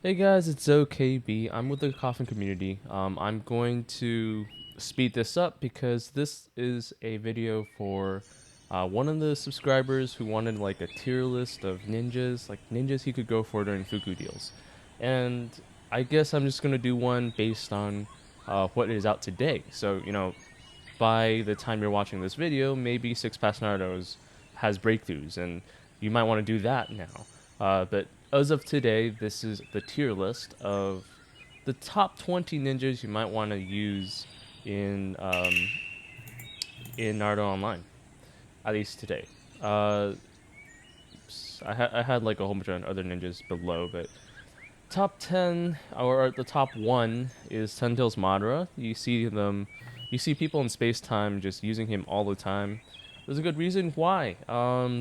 Hey guys, it's OKB. I'm with the Coffin community. I'm going to speed this up because this is a video for one of the subscribers who wanted like a tier list of ninjas, like ninjas he could go for during Fuku deals. And I guess I'm just going to do one based on what is out today. So, by the time you're watching this video, maybe Six Pass Naruto's has breakthroughs, and you might want to do that now. But as of today, this is the tier list of the top 20 ninjas you might want to use in in Naruto Online, at least today. Uh, I had like a whole bunch of other ninjas below, but top 10 or the top 1 is Tentails Madara. You see people in space-time just using him all the time. There's a good reason why.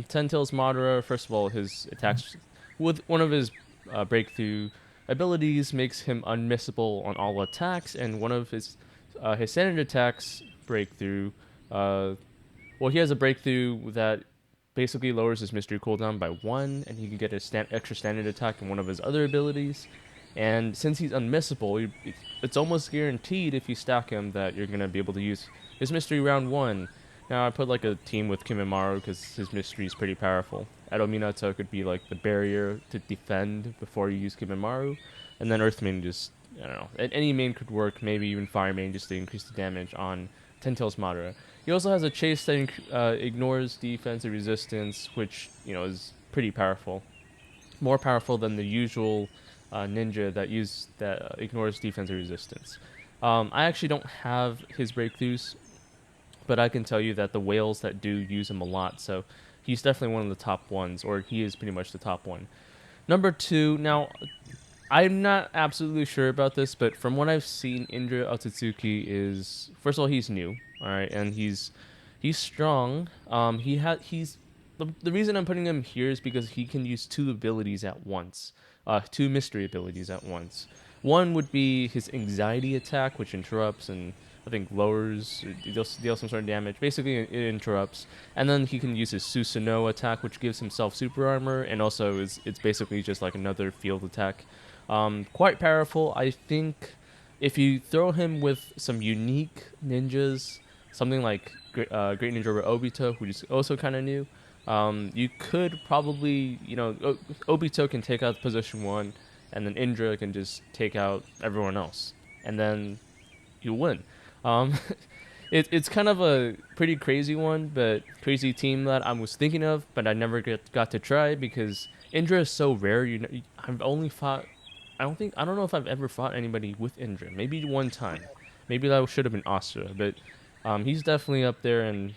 Tentails Madara, first of all, his attacks with one of his breakthrough abilities makes him unmissable on all attacks, and one of his standard attacks breakthrough uh, well, he has a breakthrough that basically lowers his mystery cooldown by 1, and he can get a extra standard attack in one of his other abilities. And since he's unmissable, it's almost guaranteed if you stack him that you're going to be able to use his mystery round 1. Now, I put like a team with Kimimaro because his mystery is pretty powerful. Edo Minato could be like the barrier to defend before you use Kimimaro. And then Earthmain just, I don't know, any main could work, maybe even Fire Main just to increase the damage on Tentails Madara. He also has a chase that ignores defensive resistance, which is pretty powerful, more powerful than the usual ninja that ignores defensive resistance. I actually don't have his breakthroughs, but I can tell you that the whales that do use him a lot, so he's definitely one of the top ones, or he is pretty much the top one. Number 2, now I'm not absolutely sure about this, but from what I've seen, Indra Otsutsuki is, first of all, he's new, all right, and he's strong. He's the reason I'm putting him here is because he can use two abilities at once, two mystery abilities at once. One would be his anxiety attack, which interrupts and I think lowers, deals some sort of damage. Basically, it interrupts, and then he can use his Susanoo attack, which gives himself super armor, and also it's basically just like another field attack. Quite powerful. I think if you throw him with some unique ninjas, something like Great Ninja Obito, who is also kind of new, you could probably, Obito can take out position 1, and then Indra can just take out everyone else, and then you win. Um, it's kind of a pretty crazy one, but crazy team that I was thinking of, but I never got to try because Indra is so rare. I've only fought. I don't know if I've ever fought anybody with Indra. Maybe one time. Maybe that should have been Asura, but he's definitely up there and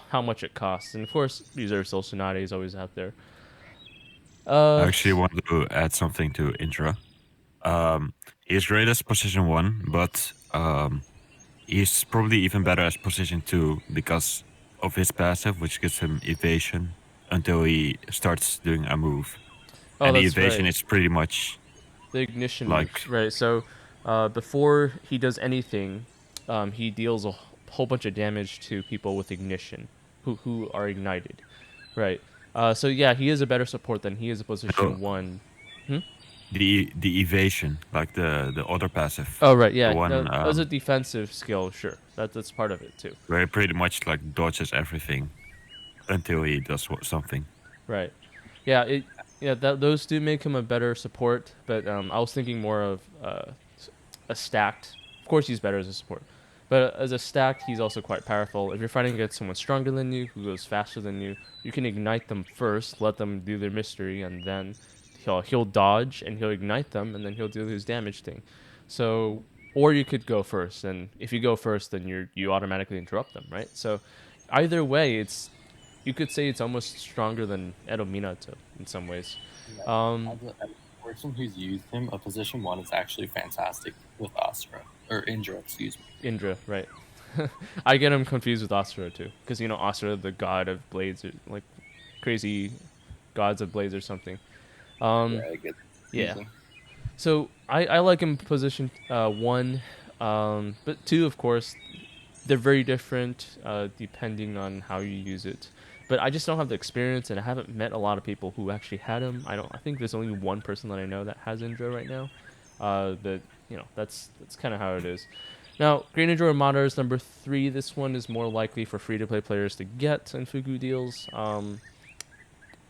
how much it costs. And of course, Reserve Soul Sonata is always out there. I Uh, actually want to add something to Indra. He's great as position 1, but he's probably even better as position 2 because of his passive, which gives him evasion until he starts doing a move. oh, And the that's evasion right. is pretty much The ignition moves, like, right? So, before he does anything, he deals a whole bunch of damage to people with ignition, who are ignited, right? So yeah, he is a better support than he is a no, position 1. Hmm? the evasion, like the other passive, Oh right, the yeah. one No, as a defensive skill, sure, that's part of it too. where he pretty much like dodges everything until he does something. Right. Yeah. Those do make him a better support, but I was thinking more of a stacked. Of course, he's better as a support, but as a stacked, he's also quite powerful. If you're fighting against someone stronger than you, who goes faster than you can ignite them first, let them do their mystery, and then he'll dodge and he'll ignite them, and then he'll do his damage thing. So, or you could go first, and if you go first, then you automatically interrupt them, right? So, either way, you could say it's almost stronger than Edo Minato in some ways. Yeah. Um, As a person who's used him, a position 1 is actually fantastic with Asura. Or Indra, excuse me. Indra, right? I get him confused with Asura too, because Asura, the god of blades, or like crazy gods of blades or something. Yeah, Um, it gets yeah. confusing. So I like him position 1, but 2, of course, they're very different depending on how you use it. but I just don't have the experience, and I haven't met a lot of people who actually had him. I think there's only one person that I know that has Indra right now. But that's kind of how it is. Now, Great Ninja Armada is number 3. This one is more likely for free-to-play players to get in Fugu deals.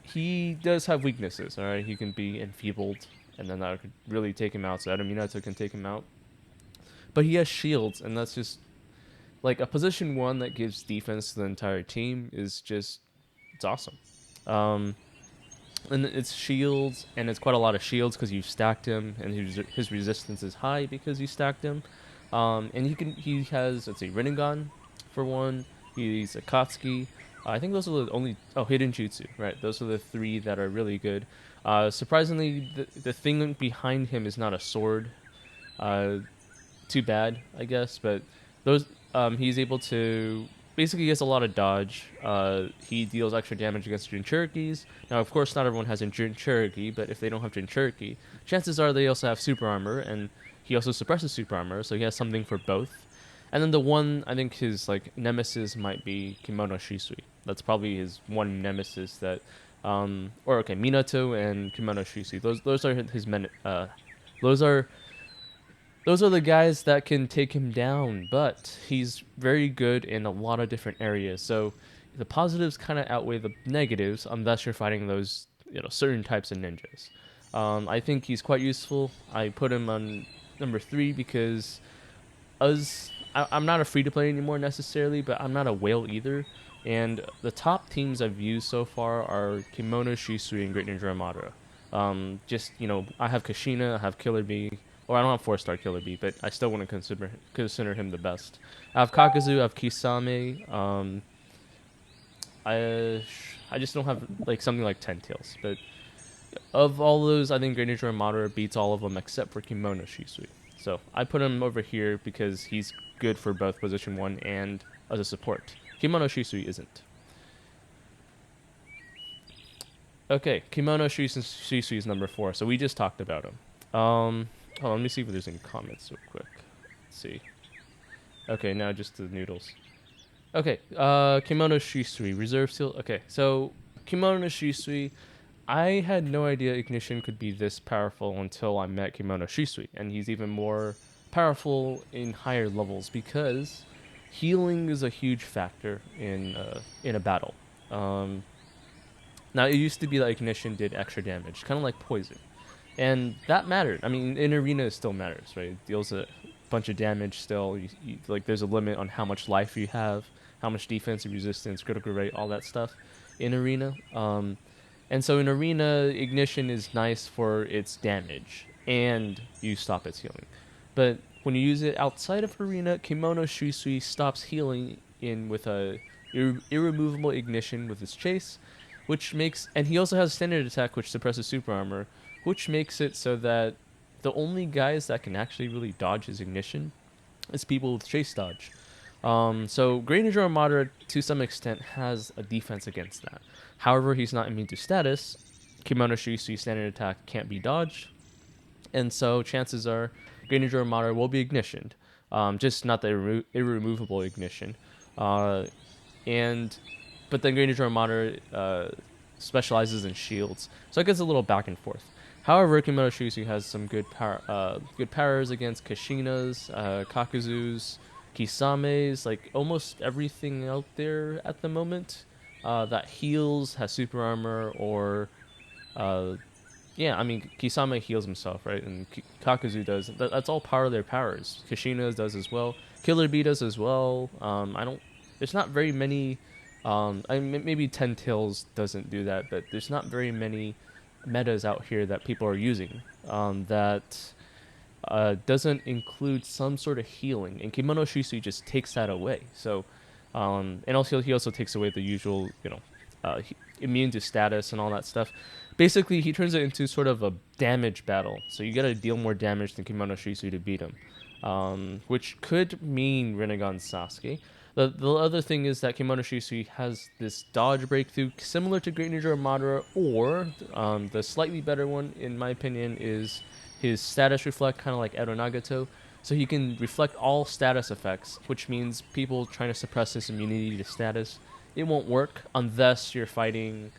He does have weaknesses, alright? He can be enfeebled, and then that could really take him out, so Adaminato can take him out. But he has shields, and that's just, like, a position 1 that gives defense to the entire team is just, it's awesome. And it's shields, and it's quite a lot of shields because you've stacked him, and his resistance is high because you stacked him. And he has, let's see, Rinnegan for 1. He's Akatsuki. I think those are the only Hidden Jutsu, right? Those are the 3 that are really good. Surprisingly, the thing behind him is not a sword. Too bad, I guess, but those he's able to basically he has a lot of dodge. He deals extra damage against Jinchurikis. Now, of course, not everyone has a Jinchuriki, but if they don't have Jinchuriki, chances are they also have super armor, and he also suppresses super armor, so he has something for both. And then the one, I think his like nemesis might be Kimono Shisui. That's probably his one nemesis that, Minato and Kimono Shisui. Those are his men. Those are those are the guys that can take him down, but he's very good in a lot of different areas. So the positives kind of outweigh the negatives unless you're fighting those certain types of ninjas. I think he's quite useful. I put him on number 3 because I'm not a free-to-play anymore necessarily, but I'm not a whale either. And the top teams I've used so far are Kimono, Shisui, and Great Ninja Armada. I have Kashina, I have Killer Bee, or I don't have 4-star Killer Bee, but I still want to consider him the best. I have Kakazu, I have Kisame. I just don't have like something like 10 tails, but of all those, I think Great Ninja Armada beats all of them except for Kimono Shisui. So I put him over here because he's good for both position 1 and as a support. Kimono Shisui isn't. Okay, Kimono Shisui is number 4, so we just talked about him. Let me see if there's any comments real quick. Let's see. Okay, now just the noodles. Okay, Kimono Shisui, Reserve Seal. Okay, so Kimono Shisui, I had no idea Ignition could be this powerful until I met Kimono Shisui, and he's even more powerful in higher levels because healing is a huge factor in a battle. Now, it used to be that Ignition did extra damage, kind of like Poison. And that mattered. I mean, in Arena, it still matters, right? It deals a bunch of damage still. There's a limit on how much life you have, how much defense, resistance, critical rate, all that stuff in Arena. And so in Arena, Ignition is nice for its damage, and you stop its healing. But when you use it outside of Arena, Kimono Shisui stops healing with a irremovable Ignition with his chase, and he also has standard attack which suppresses super armor, which makes it so that the only guys that can actually really dodge his Ignition is people with chase dodge. So Great Ninja Armada, to some extent, has a defense against that. However, he's not immune to status. Kimono Shisui standard attack can't be dodged, and so chances are Great Ninja Armada will be ignitioned, just not the irremovable ignition. But then Great Ninja Armada specializes in shields, so it gets a little back and forth. However, Kimono Shisui has some good powers against Kashinas, Kakuzus, Kisames, like almost everything out there at the moment that heals, has super armor, or Kisame heals himself, right? And Kakuzu does. That's all part of their powers. Kashina's does as well. Killer Bee does as well. There's not very many. Maybe Ten Tails doesn't do that, but there's not very many metas out here that people are using that doesn't include some sort of healing, and Kimono Shisui just takes that away. So, and also he also takes away the usual, immune to status and all that stuff. Basically, he turns it into sort of a damage battle. So you gotta deal more damage than Kimono Shisui to beat him, which could mean Rinnegan Sasuke. The other thing is that Kimono Shisui has this dodge breakthrough similar to Great Ninja Armada, or the slightly better one, in my opinion, is his status reflect, kind of like Edo Nagato. So he can reflect all status effects, which means people trying to suppress his immunity to status it won't work unless you're fighting.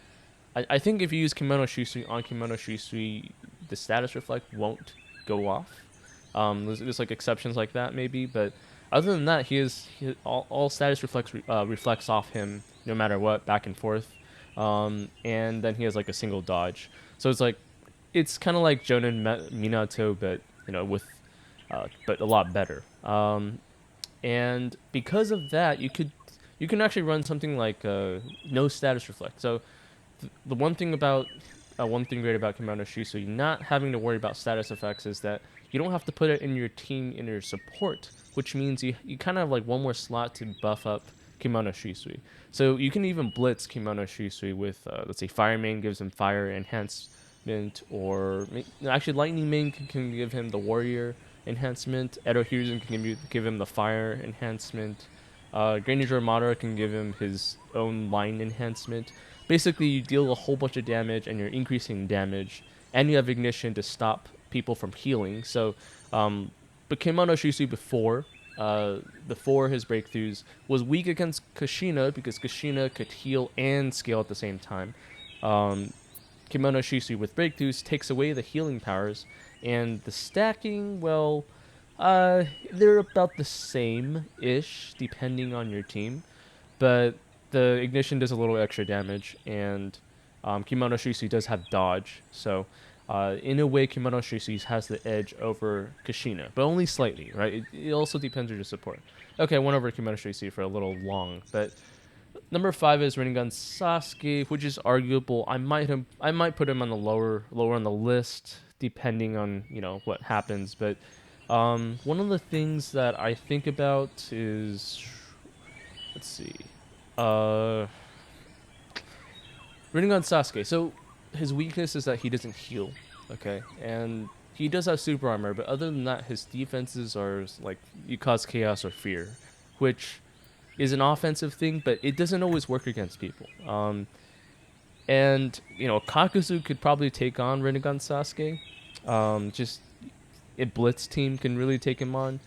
I think if you use Kimono Shisui on Kimono Shisui, the status reflect won't go off. There's like exceptions like that maybe, but other than that, all status reflects off him no matter what, back and forth. And then he has like a single dodge. So it's kind of like Jonin Minato, but with but a lot better. And because of that, you can actually run something like no status reflect. So the one thing great about Kimono Shisui not having to worry about status effects is that you don't have to put it in your team in your support, which means you kind of have like one more slot to buff up Kimono Shisui. So you can even blitz Kimono Shisui with let's say Fire Main gives him fire enhancement, or actually Lightning Main can give him the warrior enhancement. Edo Hiruzen can give him the fire enhancement. Greninja Madara can give him his own line enhancement. Basically, you deal a whole bunch of damage and you're increasing damage, and you have ignition to stop people from healing. So, but Kimono Shisui before his breakthroughs was weak against Kushina because Kushina could heal and scale at the same time. Kimono Shisui with breakthroughs takes away the healing powers, and the stacking, well, they're about the same-ish depending on your team, but the ignition does a little extra damage, and Kimono Shisui does have dodge, so in a way, Kimono Shisui has the edge over Kushina, but only slightly, right? It also depends on your support. Okay, I went over Kimono Shisui for a little long, but number 5 is Rinnegan Sasuke, which is arguable. I might put him on the lower on the list, depending on what happens, but one of the things that I think about is, let's see, Rinnegan Sasuke. So his weakness is that he doesn't heal, okay, and he does have super armor, but other than that, his defenses are like you cause chaos or fear, which is an offensive thing, but it doesn't always work against people. And Kakuzu could probably take on Rinnegan Sasuke. Just a blitz team can really take him on.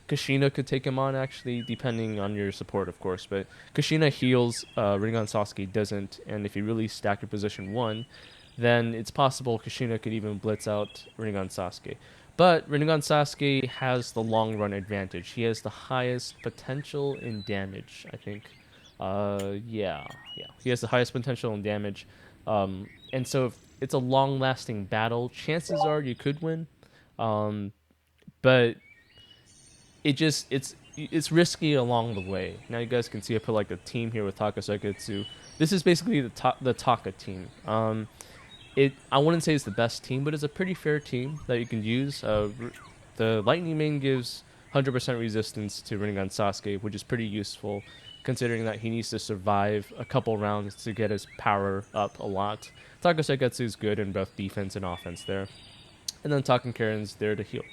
Kushina could take him on, actually, depending on your support, of course. But Kushina heals, Rinnegan Sasuke doesn't. And if you really stack your position 1, then it's possible Kushina could even blitz out Rinnegan Sasuke. But Rinnegan Sasuke has the long run advantage. He has the highest potential in damage, I think. Yeah. He has the highest potential in damage. And so if it's a long-lasting battle, chances are you could win. But it's risky along the way. Now you guys can see I put like a team here with Taka Seketsu. This is basically the Taka team. I wouldn't say it's the best team, but it's a pretty fair team that you can use. The Lightning Main gives 100% resistance to Rinnegan Sasuke, which is pretty useful, considering that he needs to survive a couple rounds to get his power up a lot. Taka Seketsu is good in both defense and offense there. And then Taken Karen's there to heal.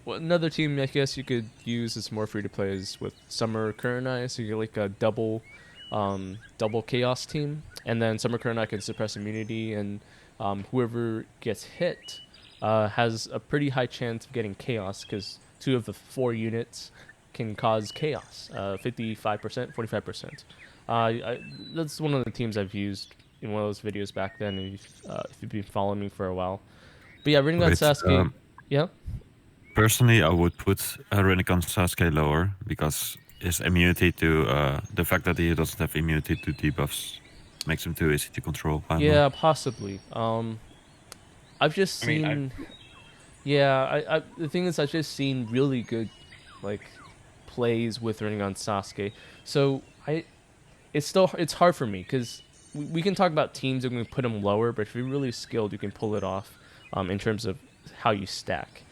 Another team I guess you could use is more free to play is with Summer Kurenai, so you get like a double chaos team, and then Summer Kurenai can suppress immunity, and whoever gets hit has a pretty high chance of getting chaos because 2 of the 4 units can cause chaos, 55%, 45%. That's one of the teams I've used in one of those videos back then, if you've been following me for a while. But yeah, Rinnegan Sasuke, yeah? Personally, I would put Rinnegan Sasuke lower because his immunity to the fact that he doesn't have immunity to debuffs makes him too easy to control. Yeah, possibly. I've just seen. Yeah, the thing is, I've just seen really good, like, plays with Rinnegan Sasuke. So it's hard for me because we can talk about teams and we can put them lower, but if you're really skilled, you can pull it off. In terms of how you stack.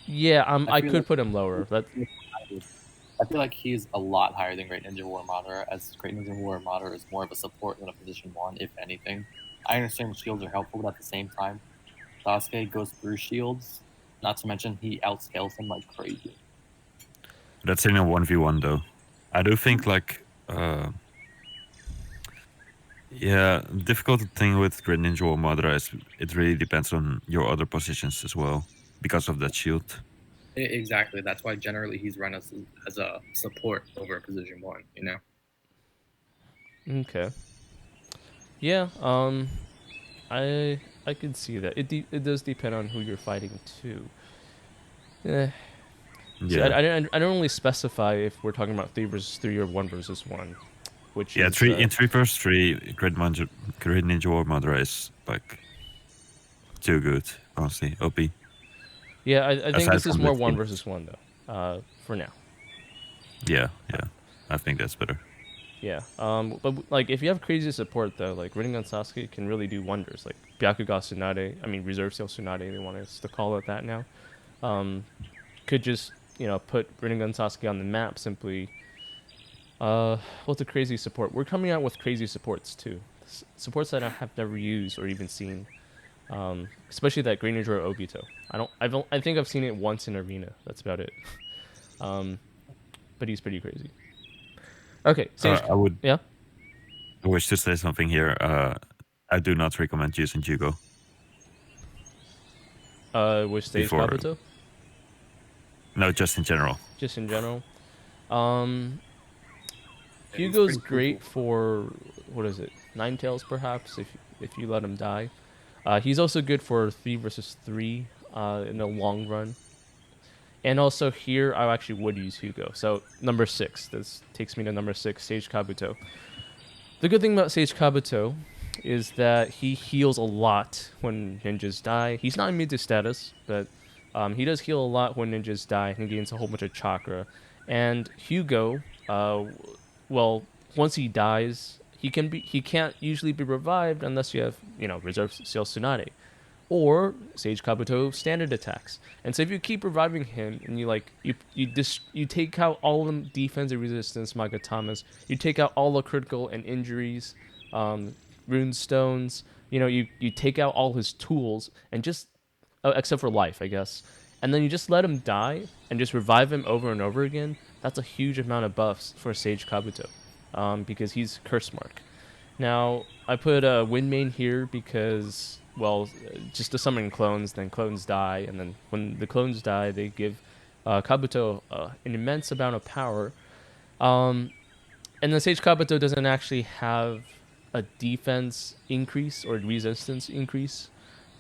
Yeah, I could put him lower. I feel like he's a lot higher than Great Ninja War Madara, as Great Ninja War Madara is more of a support than a position 1, if anything. I understand shields are helpful, but at the same time, Sasuke goes through shields. Not to mention, he outscales him like crazy. That's in a 1v1, though. I do think, like, yeah, difficult thing with Great Ninja War Madara is it really depends on your other positions as well, because of that shield. Exactly. That's why generally he's run as a support over position 1. You know. Okay. Yeah. I could see that. It does depend on who you're fighting too. Eh. See, Yeah. I don't really specify if we're talking about 3 versus 3 or 1 versus 1, which Yeah, is 3 versus 3, Great Ninja War Madara is like too good, honestly. OP. yeah. I think Aside this is from the more one teams. versus one though. For now. Yeah, Uh, yeah. I think that's better. Yeah. But like if you have crazy support though, like Rinnegan Sasuke can really do wonders. Like Byakuga Tsunade, I mean Reserve Seal Tsunade, they want us to call it that now. Um, could just put Rinnegan Sasuke on the map simply. What's a crazy support? We're coming out with crazy supports too. Supports that I have never used or even seen. Especially that Green Ninja Obito. I think I've seen it once in arena. That's about it. Um, but he's pretty crazy. Okay, Sage. I would Yeah. wish to say something here. I do not recommend using Jugo With Sage before. Kabuto, No, just in general. just in general. Um, Yeah, he's Hugo's pretty great crucial. for what is it? Ninetales perhaps if you let him die. He's also good for 3 versus 3 in the long run. And also here, I actually would use Hugo. So number 6. This takes me to number 6, Sage Kabuto. The good thing about Sage Kabuto is that he heals a lot when ninjas die. He's not immune to status, but he does heal a lot when ninjas die. He gains a whole bunch of chakra. And Hugo, well, once he dies, he can't usually be revived unless you have Reserve Seal Tsunade or Sage Kabuto standard attacks. And so if you keep reviving him and you take out all the defense and resistance Magatamas, you take out all the critical and injuries, rune stones, you take out all his tools and just except for life, I guess. And then you just let him die and just revive him over and over again. That's a huge amount of buffs for Sage Kabuto, because he's Curse Mark. Now, I put a Windmane here because, well, just to summon clones, then clones die, and then when the clones die, they give Kabuto an immense amount of power. Um, and then Sage Kabuto doesn't actually have a defense increase or resistance increase,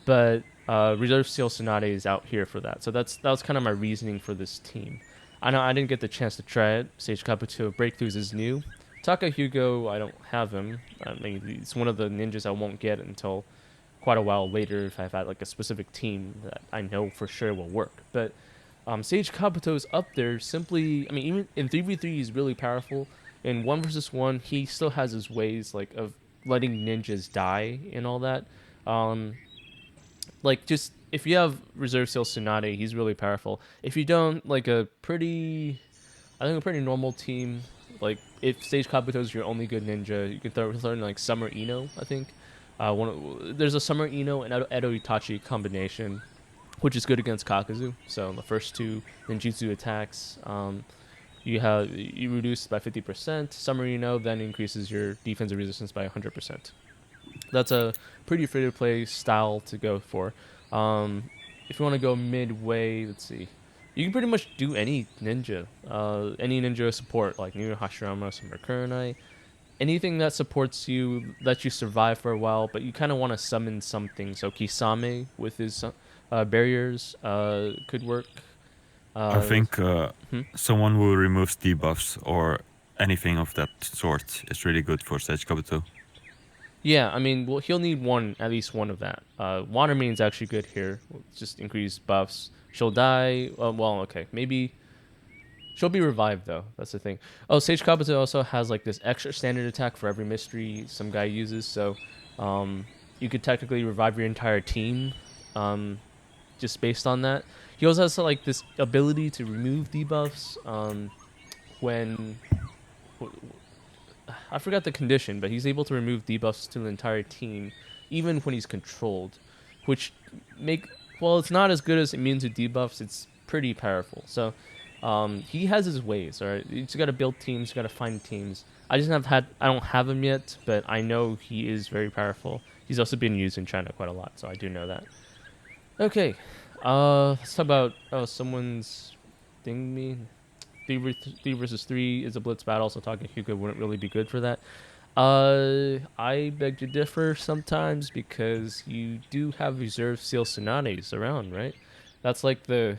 but Reserve Seal Tsunade is out here for that. So that was kind of my reasoning for this team. I know I didn't get the chance to try it. Sage Kabuto Breakthroughs is new. Taka Hugo, I don't have him. I mean, it's one of the ninjas I won't get until quite a while later if I've had like a specific team that I know for sure will work. But Sage Kabuto is up there simply. I mean, even in 3v3, he's really powerful. In 1 versus 1, he still has his ways like of letting ninjas die and all that. Um, like just if you have Reserve Seal Tsunade, he's really powerful. If you don't, like I think a pretty normal team. Like if Sage Kabuto is your only good ninja, you can throw in like Summer Ino. I think there's a Summer Ino and Edo Itachi combination, which is good against Kakuzu. So the first 2 ninjutsu attacks, you reduce by 50%. Summer Ino then increases your defensive resistance by 100%. That's a pretty free to play style to go for. If you want to go midway, let's see. You can pretty much do any ninja support like Niru Hashirama, Summer Kurenai, anything that supports you, lets you survive for a while, but you kind of want to summon something. So Kisame with his barriers could work. I think Hmm? someone who removes debuffs or anything of that sort is really good for Sage Kabuto. Yeah, I mean, well, he'll need at least one of that. Water Main's actually good here. Just increase buffs. She'll die. Well, okay, maybe she'll be revived though. That's the thing. Oh, Sage Kabuto also has like this extra standard attack for every mystery some guy uses. So, you could technically revive your entire team, just based on that. He also has like this ability to remove debuffs. When I forgot the condition, but he's able to remove debuffs to the entire team, even when he's controlled, which make it's not as good as immune to debuffs. It's pretty powerful. So he has his ways. All right, you just gotta build teams. You gotta find teams. I don't have him yet, but I know he is very powerful. He's also been used in China quite a lot, so I do know that. Okay, Let's talk about someone's ding me. Three versus three is a blitz battle, so talking Hugo wouldn't really be good for that. I beg to differ sometimes because you do have reserve seal Tsunades around, right? That's like the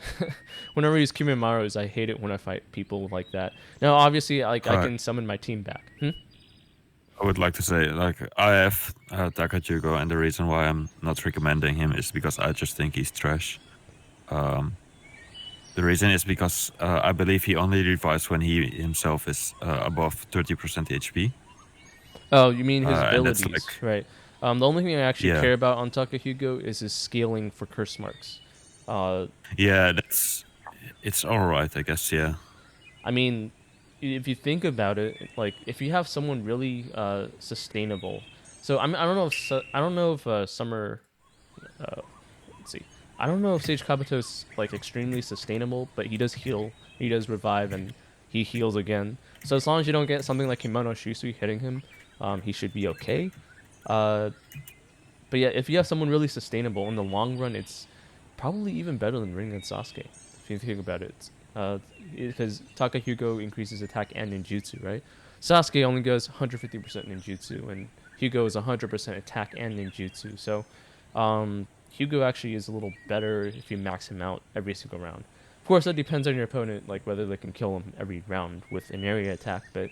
whenever I use Kimemarus, I hate it when I fight people like that. Now, obviously, like I Right. can summon my team back. Hmm? I would like to say, like, I have Takajugo, and the reason why I'm not recommending him is because I just think he's trash. Um, the reason is because I believe he only revives when he himself is above 30% HP. Oh, you mean his And that's abilities, like, right? The only thing I actually yeah, care about on Takahugo is his scaling for curse marks. Uh, yeah, it's alright, I guess, yeah. I mean, if you think about it, like if you have someone really sustainable, so I don't know if I don't know if Summer. Uh, let's see. I don't know if Sage Kabuto is like extremely sustainable, but he does heal, he does revive, and he heals again. So as long as you don't get something like Kimono Shisui hitting him, he should be okay. Uh, but yeah, if you have someone really sustainable in the long run, it's probably even better than Ring and Sasuke. If you think about it, because Takahugo increases attack and ninjutsu, right? Sasuke only goes 150% ninjutsu, and Hugo is 100% attack and ninjutsu. So, Hugo actually is a little better if you max him out every single round. Of course, that depends on your opponent, like whether they can kill him every round with an area attack. But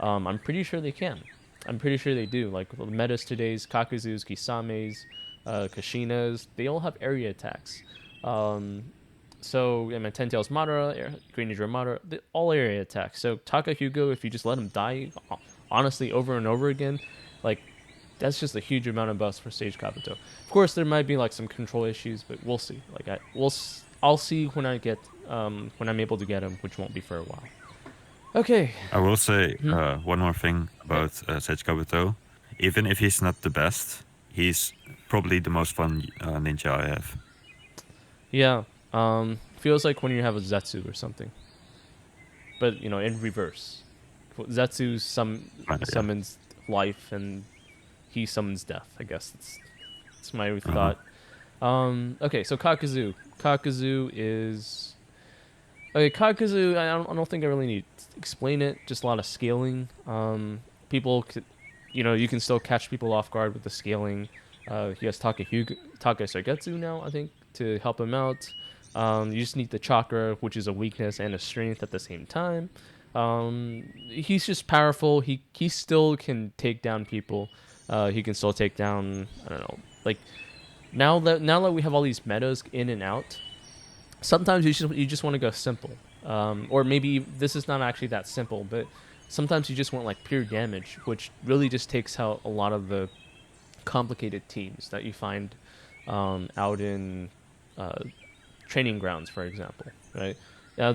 I'm pretty sure they can. I'm pretty sure they do. Like the metas today's Kakuzu's, Kisame's, Kashinas, they all have area attacks. Um, so yeah, my Ten Tails Madara, Green Ninja Madara, all area attacks. So Taka Hugo, if you just let him die, honestly, over and over again, like that's just a huge amount of buffs for Sage Kabuto. Of course, there might be like some control issues, but we'll see. Like I'll see when I get when I'm able to get him, which won't be for a while. Okay. I will say Hmm? one more thing Yeah. about Sage Kabuto. Even if he's not the best, he's probably the most fun ninja I have. Yeah. Feels like when you have a Zetsu or something, but in reverse. Zetsu Yeah. summons life, and he summons death. I guess that's my Uh-huh. thought. Okay, so Kakuzu. Kakuzu is okay. Kakuzu. I don't think I really need to explain it. Just a lot of scaling. People could, you can still catch people off guard with the scaling. He has Taka Sargetsu now, I think, to help him out. You just need the chakra, which is a weakness and a strength at the same time. He's just powerful. He still can take down people. He can still take down, I don't know, like now that we have all these metas in and out. Sometimes you just want to go simple, or maybe this is not actually that simple, but sometimes you just want like pure damage, which really just takes out a lot of the complicated teams that you find out in uh, training grounds, for example, right?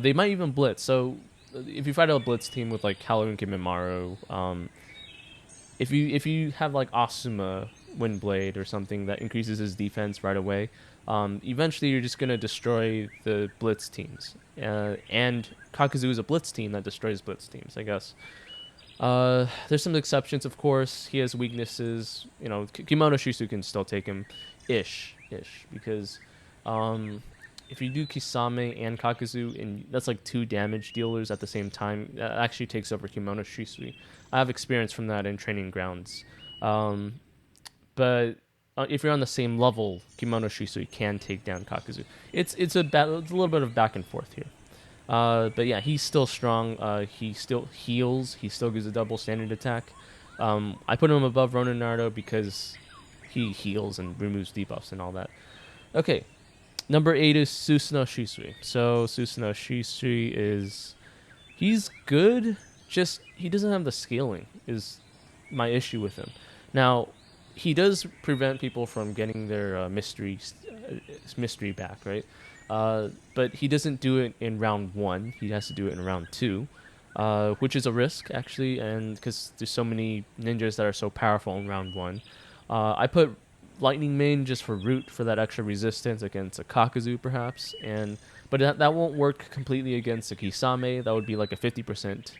They might even blitz. So if you fight a blitz team with like Halloween Kimimaro, if you have like Asuma Windblade or something that increases his defense right away, eventually you're just gonna destroy the blitz teams. And Kakuzu is a blitz team that destroys blitz teams, I guess. There's some exceptions, of course. He has weaknesses. Kimono Shisu can still take him, ish, because if you do Kisame and Kakuzu, and that's like two damage dealers at the same time, that actually takes over Kimono Shisui. I have experience from that in training grounds. Um, but if you're on the same level, Kimono Shisui can take down Kakuzu. It's a little bit of back and forth here. But yeah, he's still strong. He still heals. He still gives a double standard attack. I put him above Ronin Naruto because he heals and removes debuffs and all that. Okay, number 8 is Susanoo Shisui. So Susanoo Shisui he's good. Just he doesn't have the scaling is my issue with him. Now he does prevent people from getting their mystery back, right? But he doesn't do it in round one. He has to do it in round two, which is a risk actually, and because there's so many ninjas that are so powerful in round one. I put Lightning Main just for root for that extra resistance against a Kakuzu perhaps, but that won't work completely against a Kisame. That would be like a 50%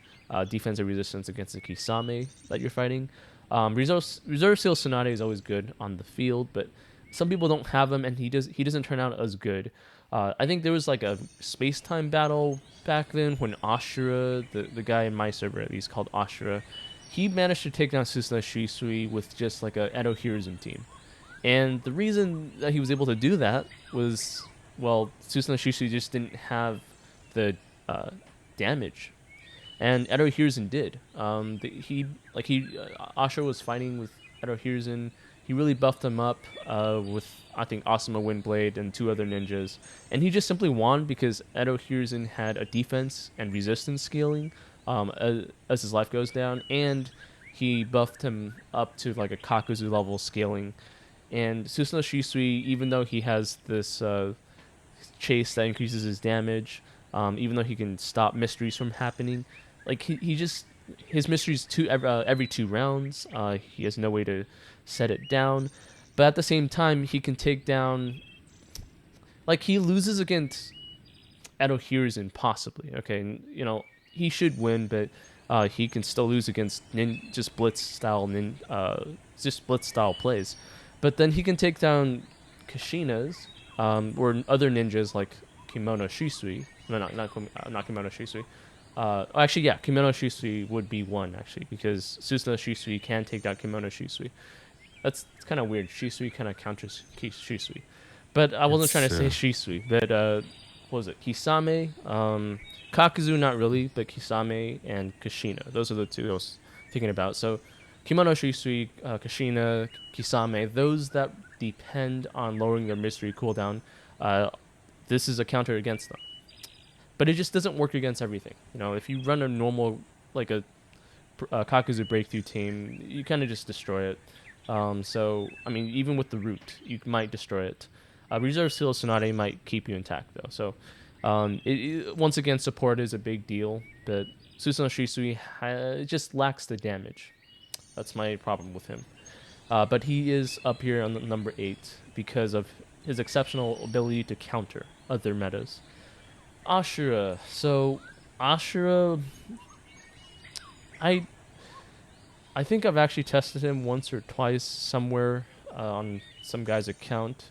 defensive resistance against a Kisame that you're fighting. Reserve Seal Sonate is always good on the field, but some people don't have him, and he doesn't turn out as good. I think there was like a space time battle back then when Ashura, the guy in my server at least called Ashura, he managed to take down Susanoo Shisui with just like a Edo Hiruzen team. And the reason that he was able to do that was, well, Susanoo Shisui just didn't have the damage, and Edo Hiruzen did. Ashura was fighting with Edo Hiruzen. He really buffed him up with, I think, Asuma Windblade and two other ninjas, and he just simply won because Edo Hiruzen had a defense and resistance scaling as his life goes down, and he buffed him up to like a Kakuzu level scaling. And Susanoo Shisui, even though he has this chase that increases his damage, even though he can stop mysteries from happening, like he just his mysteries every 2 rounds. He has no way to set it down, but at the same time he can take down. Like he loses against Edo Hiruzen possibly. Okay, and, he should win, but he can still lose against just blitz style plays. But then he can take down Kushina's or other ninjas like Kimono Shisui. No, not Kimono Shisui. Actually, yeah, Kimono Shisui would be one actually because Susanoo Shisui can take down Kimono Shisui. That's kind of weird. Shisui kind of counters Shisui, but I wasn't trying to say Shisui. But what was it? Kisame, Kakuzu, not really, but Kisame and Kushina. Those are the two I was thinking about. So Kimono Shisui, Kushina, Kisame, those that depend on lowering their mystery cooldown, this is a counter against them. But it just doesn't work against everything. If you run a normal, like a Kakuzu breakthrough team, you kind of just destroy it. So, I mean, even with the root, you might destroy it. Reserve Seal Sonate might keep you intact, though. So, once again, support is a big deal, but Susanoo Shisui just lacks the damage. That's my problem with him. But he is up here on number 8 because of his exceptional ability to counter other metas. Ashura. So, Ashura, I think I've actually tested him once or twice somewhere on some guy's account.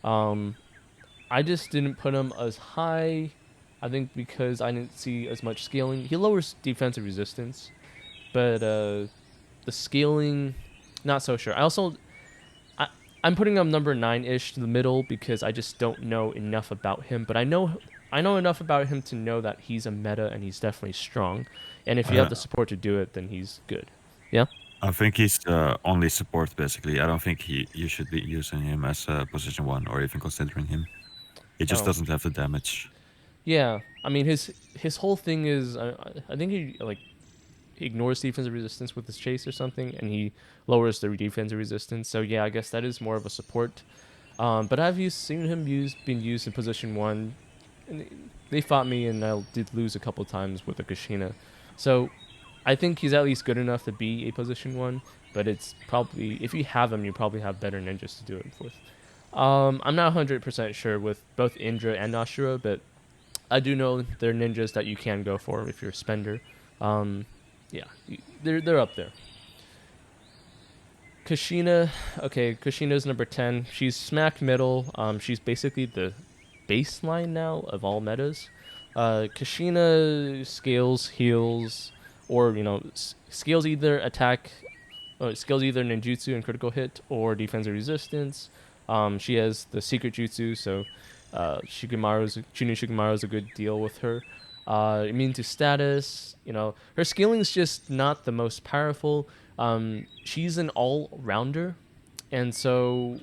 I just didn't put him as high. I think because I didn't see as much scaling. He lowers defensive resistance, but the scaling, not so sure. I'm putting him number 9-ish to the middle because I just don't know enough about him. But I know enough about him to know that he's a meta and he's definitely strong. And if you have the support to do it, then he's good. Yeah. I think he's the only support basically. I don't think you should be using him as a position 1 or even considering him. He just doesn't have the damage. Yeah, I mean his whole thing is I think he ignores defensive resistance with his chase or something, and he lowers the defensive resistance. So yeah, I guess that is more of a support. But I've seen him being used in position 1. And they fought me, and I did lose a couple times with a Kushina. So I think he's at least good enough to be a position 1. But it's probably, if you have him, you probably have better ninjas to do it with. I'm not 100% sure with both Indra and Ashura, but I do know they're ninjas that you can go for if you're a spender. Yeah, they're up there. Kushina, okay, Kushina's number 10. She's smack middle. She's basically the baseline now of all metas. Kushina scales, heals, or scales either attack, scales either ninjutsu and critical hit or defensive resistance. She has the secret jutsu, so Chunin Shikamaru is a good deal with her. Immune to status, her scaling is just not the most powerful. She's an all-rounder, and so,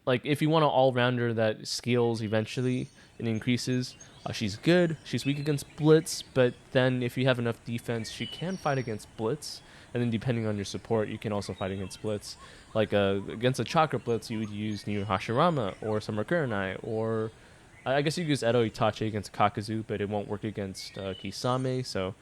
like, if you want an all-rounder that scales eventually and increases, she's good. She's weak against blitz, but then if you have enough defense, she can fight against blitz. And then depending on your support, you can also fight against blitz. Like against a chakra blitz, you would use Niu Hashirama or Summer Kurenai, or I guess you could use Edo Itachi against Kakuzu, but it won't work against Kisame. So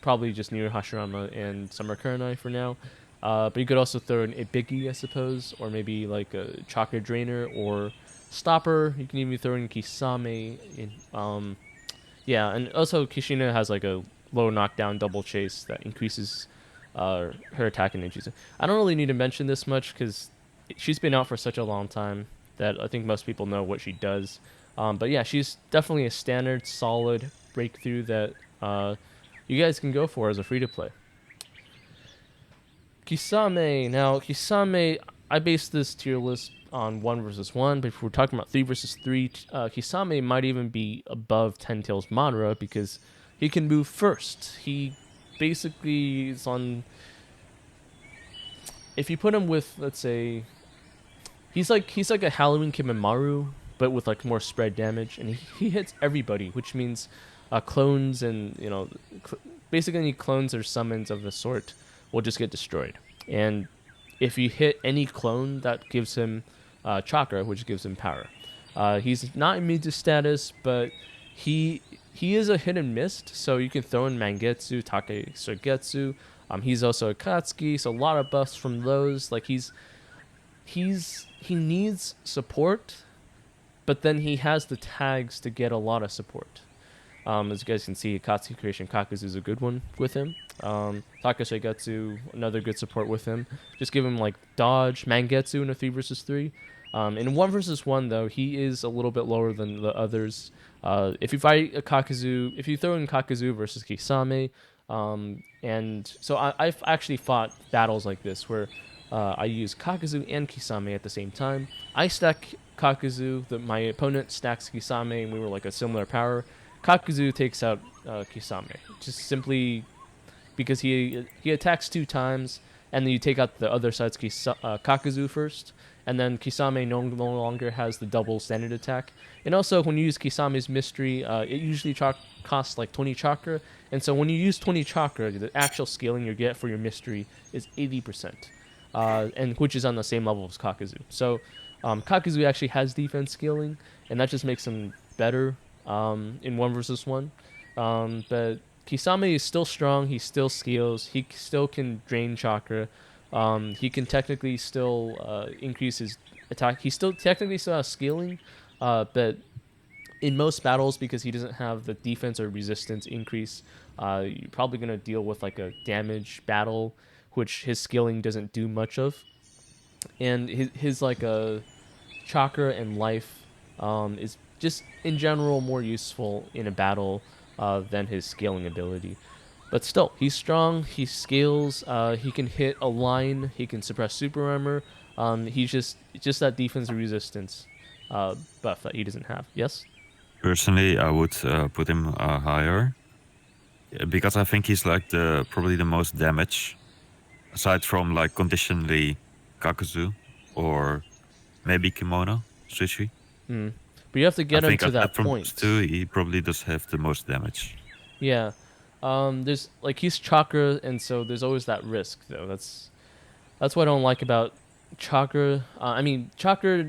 probably just Niu Hashirama and Summer Kurenai for now. But you could also throw in Ibiki, I suppose, or maybe like a Chakra Drainer or Stopper. You can even throw in Kisame. Yeah, and also Kushina has like a low knockdown double chase that increases her attack and ninjutsu. I don't really need to mention this much because she's been out for such a long time that I think most people know what she does. But yeah, she's definitely a standard, solid breakthrough that you guys can go for as a free to play. Kisame. Now, Kisame, I based this tier list on 1 versus 1, but if we're talking about 3 versus 3, Kisame might even be above 10 Tails Madara because he can move first. He basically is on. If you put him with, let's say, he's like a Halloween Kimamaru, but with like more spread damage, and he hits everybody, which means clones and basically any clones or summons of the sort will just get destroyed. And if you hit any clone, that gives him chakra, which gives him power. He's not immune to status, but he he is a hit and miss, so you can throw in Mangetsu, Take Sugetsu. He's also a Katsuki, so a lot of buffs from those. Like he needs support, but then he has the tags to get a lot of support. As you guys can see, Katsuki Creation Kakuzu is a good one with him. Takashigetsu, another good support with him. Just give him like dodge, Mangetsu in a 3 versus 3. In 1 versus 1, though, he is a little bit lower than the others. If you fight a Kakuzu, if you throw in Kakuzu versus Kisame, and so I've actually fought battles like this where I use Kakuzu and Kisame at the same time. I stack Kakuzu, my opponent stacks Kisame, and we were like a similar power. Kakuzu takes out Kisame, just simply because he attacks 2 times, and then you take out the other side's Kakuzu first, and then Kisame no longer has the double standard attack. And also, when you use Kisame's mystery, it usually costs like 20 chakra, and so when you use 20 chakra, the actual scaling you get for your mystery is 80%, and which is on the same level as Kakuzu. So Kakuzu actually has defense scaling, and that just makes him better in 1 versus 1. But Kisame is still strong. He still scales. He still can drain chakra. He can technically still increase his attack. He still technically still has scaling, but in most battles, because he doesn't have the defense or resistance increase, you're probably gonna deal with like a damage battle, which his scaling doesn't do much of, and his like a chakra and life is just in general more useful in a battle than his scaling ability. But still, he's strong. He scales. He can hit a line. He can suppress super armor. He's just that defense resistance buff that he doesn't have. Yes. Personally, I would put him higher because I think he's like probably the most damage, aside from like conditionally Kakuzu or maybe Kimono Sushi. But you have to get him to that point. From two, he probably does have the most damage. Yeah. There's like he's chakra, and so there's always that risk though. That's what I don't like about chakra. I mean, chakra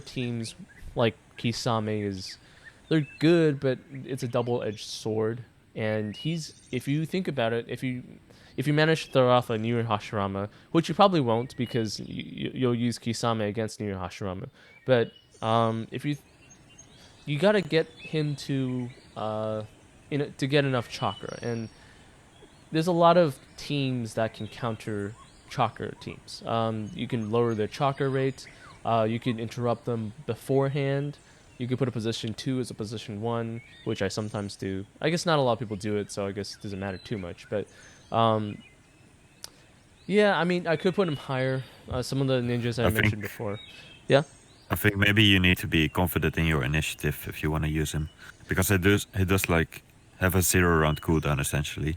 teams like Kisame they're good, but it's a double-edged sword. And if you think about it, if you manage to throw off a Nier Hashirama, which you probably won't because you'll use Kisame against Nier Hashirama, but if you gotta get him to get enough chakra, and there's a lot of teams that can counter chakra teams. You can lower their chakra rate. You can interrupt them beforehand. You can put a position 2 as a position 1, which I sometimes do. I guess not a lot of people do it, so I guess it doesn't matter too much. But yeah, I mean, I could put him higher. Some of the ninjas I mentioned before. Yeah. I think maybe you need to be confident in your initiative if you want to use him, because it does like have a 0 round cooldown essentially.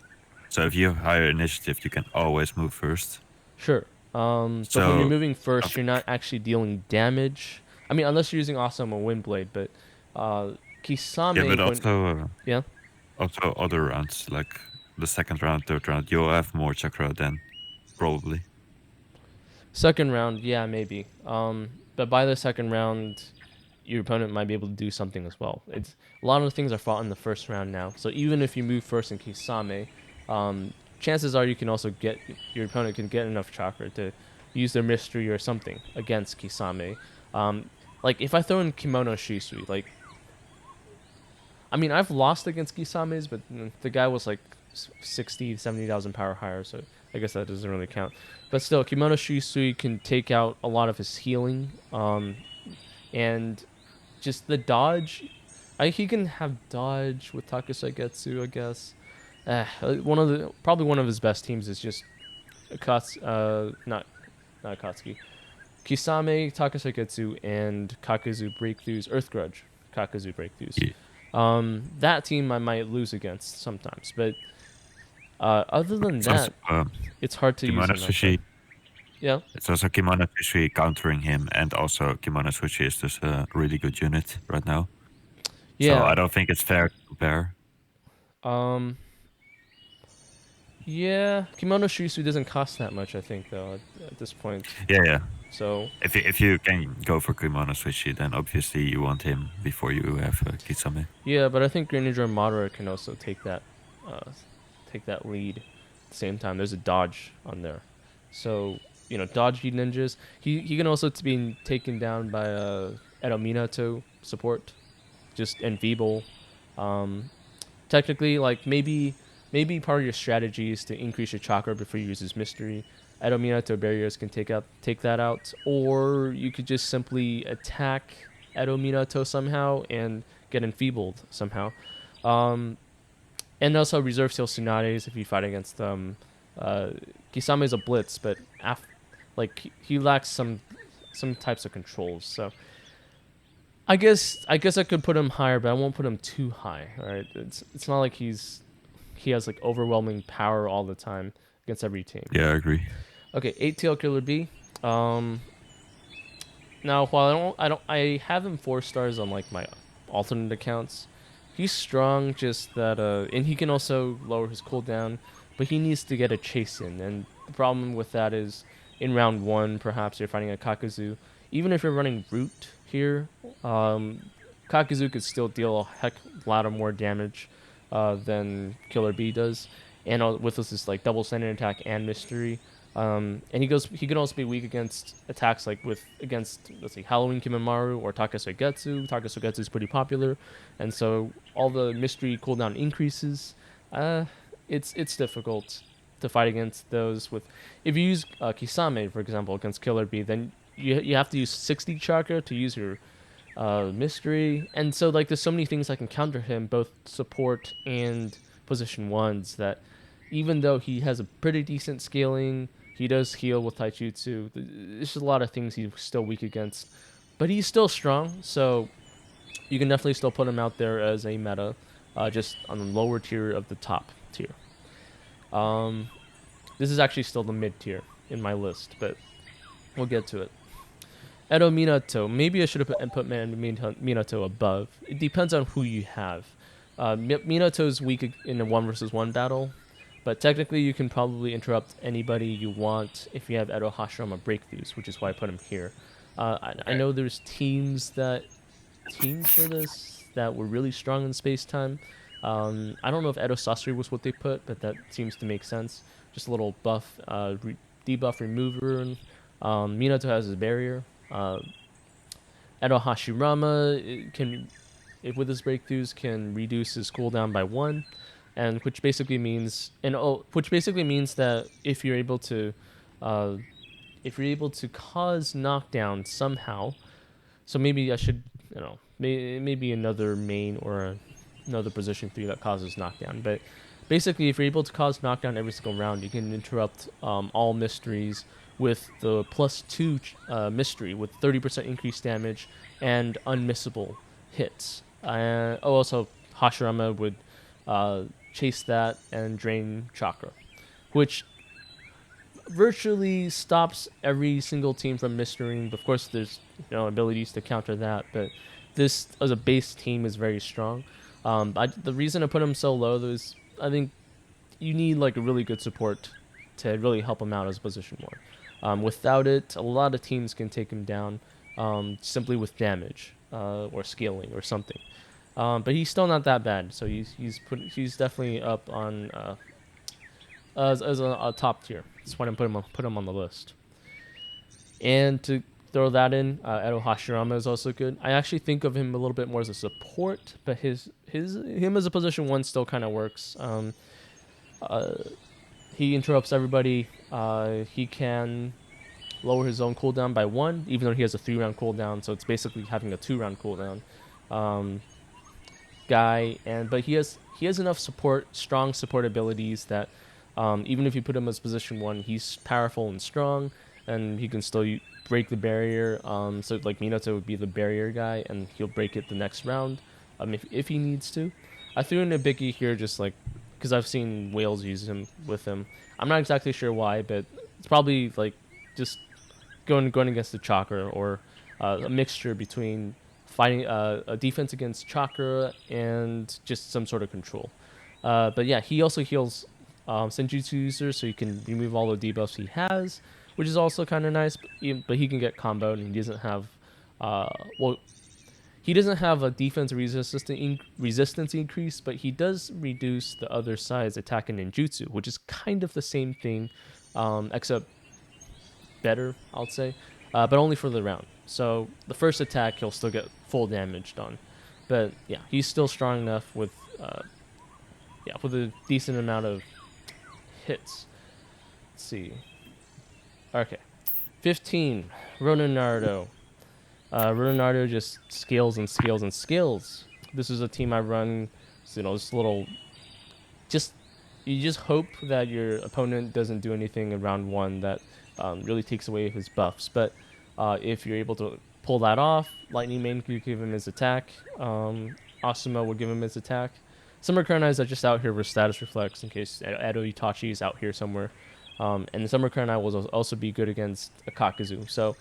So if you have higher initiative, you can always move first. Sure. But when you're moving first, you're not actually dealing damage. I mean, unless you're using Awesome or Windblade, but Kisame. Yeah, but also yeah. Also other rounds like the 2nd round, 3rd round, you'll have more chakra then, probably. 2nd round, yeah, maybe. But by the 2nd round, your opponent might be able to do something as well. It's a lot of things are fought in the 1st round now. So even if you move first in Kisame, chances are you can also get your opponent can get enough chakra to use their mystery or something against Kisame. Like if I throw in Kimono Shisui, like I mean I've lost against Kisame's, but the guy was like 60,000-70,000 power higher, so I guess that doesn't really count. But still, Kimono Shisui can take out a lot of his healing. And just the dodge. He can have dodge with Takusaigetsu, I guess. Probably one of his best teams is just not Akatsuki. Kisame, Takusaigetsu, and Kakuzu Breakthroughs, Earth Grudge, Kakuzu Breakthroughs. Yeah. That team I might lose against sometimes, but other than It's also, that, it's hard to use Kimono him that Sushi. Yeah. It's also Kimono Sushi countering him, and also Kimono Sushi is just a really good unit right now. Yeah. So I don't think it's fair to compare. Yeah, Kimono Shisui doesn't cost that much, I think, though, at this point. Yeah. So if you can go for Kimono Sushi, then obviously you want him before you have Kisame. yeah, but I think Great Ninja Madara can also take that lead. At the same time, there's a dodge on there, so dodge ninjas. He can also be taken down by Edo Minato support, just enfeeble. Technically, like maybe part of your strategy is to increase your chakra before you use his mystery. Edo Minato barriers can take that out, or you could just simply attack Edo Minato somehow and get enfeebled somehow. And also reserve seal Tsunade's if you fight against them. Kisame is a blitz, but he lacks some types of controls. So I guess I could put him higher, but I won't put him too high. All right, it's not like he has like overwhelming power all the time against every team. Yeah, I agree. Okay, 8-tail Killer Bee. Now while I have him 4 stars on like my alternate accounts. He's strong, just that and he can also lower his cooldown, but he needs to get a chase in, and the problem with that is in round 1 perhaps you're fighting a Kakuzu. Even if you're running Root here, Kakuzu could still deal a heck lot of more damage than Killer Bee does, and with this like double standard attack and mystery. And he can also be weak against attacks like against let's see Halloween Kimamaru or Takasugetsu. Takasugetsu is pretty popular, and so all the mystery cooldown increases. It's difficult to fight against those with. If you use Kisame for example against Killer Bee, then you have to use 60 chakra to use your mystery, and so like there's so many things that can counter him, both support and position ones, that even though he has a pretty decent scaling, he does heal with Taijutsu. There's just a lot of things he's still weak against, but he's still strong. So you can definitely still put him out there as a meta, just on the lower tier of the top tier. This is actually still the mid tier in my list, but we'll get to it. Edo Minato. Maybe I should have put Minato above. It depends on who you have. Minato's weak in a 1-versus-1 battle, but technically you can probably interrupt anybody you want if you have Edo Hashirama breakthroughs, which is why I put him here. I know there's teams for this that were really strong in space time. I don't know if Edo Sasori was what they put, but that seems to make sense. Just a little buff, debuff remover. Minato has his barrier. Edo Hashirama with his breakthroughs, can reduce his cooldown by 1, and which basically means that if you're able to cause knockdown somehow, so maybe I should maybe another main or another position 3 that causes knockdown, but basically if you're able to cause knockdown every single round, you can interrupt all mysteries with the +2 mystery with 30% increased damage and unmissable hits. Also, Hashirama would chase that and drain chakra, which virtually stops every single team from mysterying. Of course, there's abilities to counter that, but this as a base team is very strong. The reason I put him so low though is I think you need like a really good support to really help him out as a position 1. Without it, a lot of teams can take him down simply with damage or scaling or something. But he's still not that bad, so he's definitely up on as a top tier. That's why I put him on the list. And to throw that in, Edo Hashirama is also good. I actually think of him a little bit more as a support, but him as a position 1 still kind of works. he interrupts everybody. He can lower his own cooldown by 1, even though he has a 3-round cooldown. So it's basically having a 2-round cooldown. Guy, and but he has enough strong support abilities that even if you put him as position 1, he's powerful and strong, and he can still break the barrier. So like Minato would be the barrier guy, and he'll break it the next round, if he needs to. I threw in a Biggie here just like because I've seen Whales use him with him. I'm not exactly sure why, but it's probably like just going against the chakra, or a mixture between fighting a defense against chakra and just some sort of control. But yeah, he also heals Senjutsu users, so you can remove all the debuffs he has, which is also kind of nice. But he can get comboed, and he doesn't have well, he doesn't have a defense resistance increase, but he does reduce the other side's attack and ninjutsu, which is kind of the same thing, except better, I'll say, but only for the round. So the first attack he'll still get full damage done, but yeah, he's still strong enough with with a decent amount of hits. Let's see. Okay, 15. Ronin Naruto. Ronin Naruto just scales and scales and scales. This is a team I run. So, this little just you just hope that your opponent doesn't do anything in round 1 that really takes away his buffs. But if you're able to pull that off, Lightning Main could give him his attack. Asuma would give him his attack. Summer Kurenais are just out here with status reflex in case Edo Itachi is out here somewhere. And the Summer Kurenai will also be good against a Kakuzu. So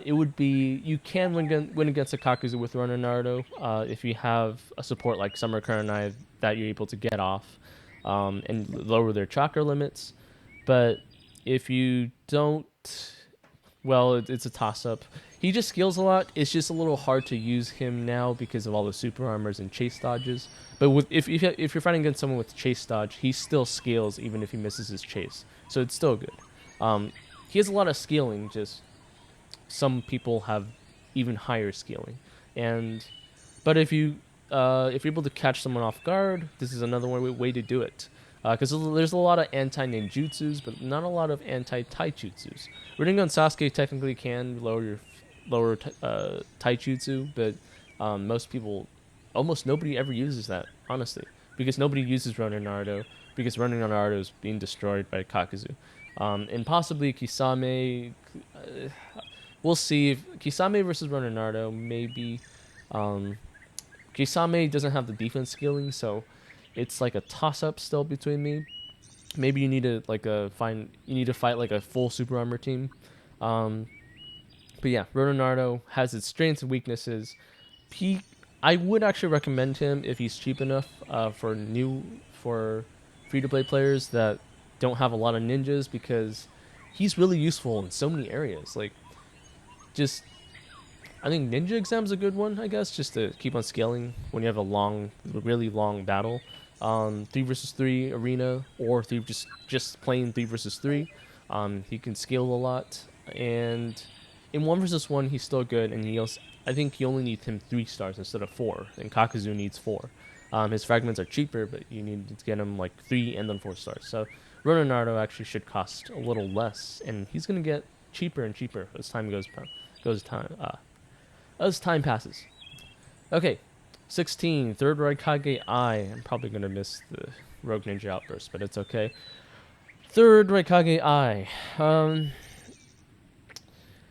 it would be you can win against a Kakuzu with Ronin Naruto if you have a support like Summer Kurenai that you're able to get off and lower their chakra limits. But if you don't, well, it's a toss-up. He just skills a lot. It's just a little hard to use him now because of all the super armors and chase dodges. But if you're fighting against someone with chase dodge, he still scales even if he misses his chase. So it's still good. He has a lot of scaling, just some people have even higher scaling. But if you're able to catch someone off guard, this is another way to do it. Because there's a lot of anti-ninjutsus, but not a lot of anti-taijutsus. Rinnegan Sasuke technically can lower taijutsu, but almost nobody ever uses that, honestly. Because nobody uses Ronin Naruto, because Ronin Naruto is being destroyed by Kakuzu. And possibly Kisame, we'll see. If Kisame versus Ronin Naruto, maybe. Kisame doesn't have the defense scaling, so it's like a toss-up still between me. Maybe you need to fight like a full super armor team. But yeah, Ronin Naruto has its strengths and weaknesses. I would actually recommend him if he's cheap enough for free-to-play players that don't have a lot of ninjas, because he's really useful in so many areas. Like, just I think Ninja Exam's a good one, I guess, just to keep on scaling when you have a really long battle. 3 versus 3 arena, or just playing 3 versus 3. He can scale a lot, and in 1 versus 1 he's still good, and I think you only need him 3 stars instead of 4, and Kakuzu needs 4. His fragments are cheaper, but you need to get him like 3 and then 4 stars. So Ronin Naruto actually should cost a little less, and he's gonna get cheaper and cheaper as time passes. Okay, 16, Third Raikage I. I'm probably going to miss the Rogue Ninja outburst, but it's okay. Third Raikage I.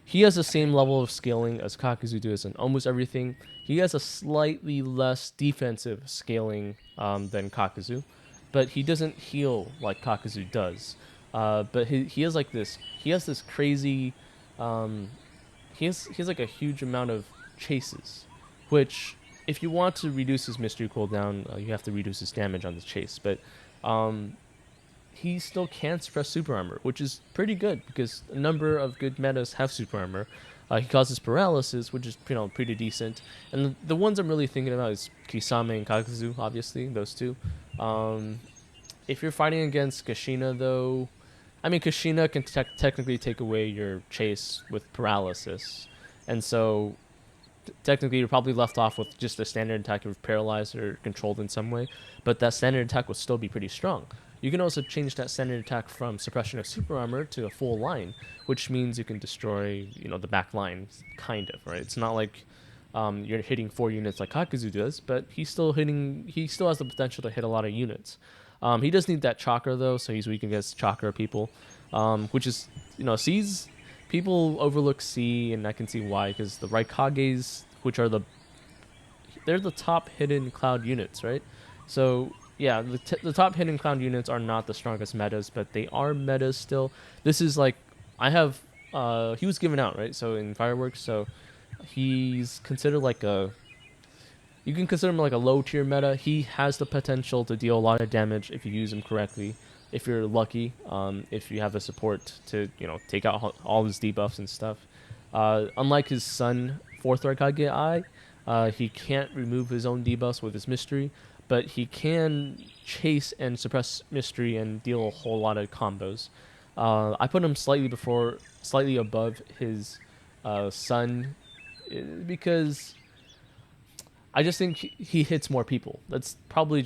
He has the same level of scaling as Kakuzu does in almost everything. He has a slightly less defensive scaling than Kakuzu, but he doesn't heal like Kakuzu does. But he has like this. He has this crazy. He has like a huge amount of chases, which if you want to reduce his mystery cooldown, you have to reduce his damage on the chase. But he still can suppress super armor, which is pretty good because a number of good metas have super armor. He causes paralysis, which is pretty decent. And the ones I'm really thinking about is Kisame and Kakuzu, obviously, those two. If you're fighting against Kushina, though, I mean, Kushina can technically take away your chase with paralysis. And so technically you're probably left off with just a standard attack if paralyzed or controlled in some way, but that standard attack would still be pretty strong. You can also change that standard attack from suppression of super armor to a full line, which means you can destroy, the back line, kind of, right? It's not like you're hitting 4 units like Kakuzu does, but he still has the potential to hit a lot of units. He does need that chakra though, so he's weak against chakra people, which is, C's people overlook C, and I can see why, because the Raikages, which are they're the top hidden cloud units, right? So yeah, the top hidden cloud units are not the strongest metas, but they are metas still. This is like he was given out, right? So in Fireworks, so he's considered like you can consider him like a low tier meta. He has the potential to deal a lot of damage if you use him correctly. If you're lucky, if you have the support to take out all his debuffs and stuff. Unlike his son, Fourth Raikage Eye, he can't remove his own debuffs with his mystery, but he can chase and suppress mystery and deal a whole lot of combos. I put him slightly above his son, because I just think he hits more people. That's probably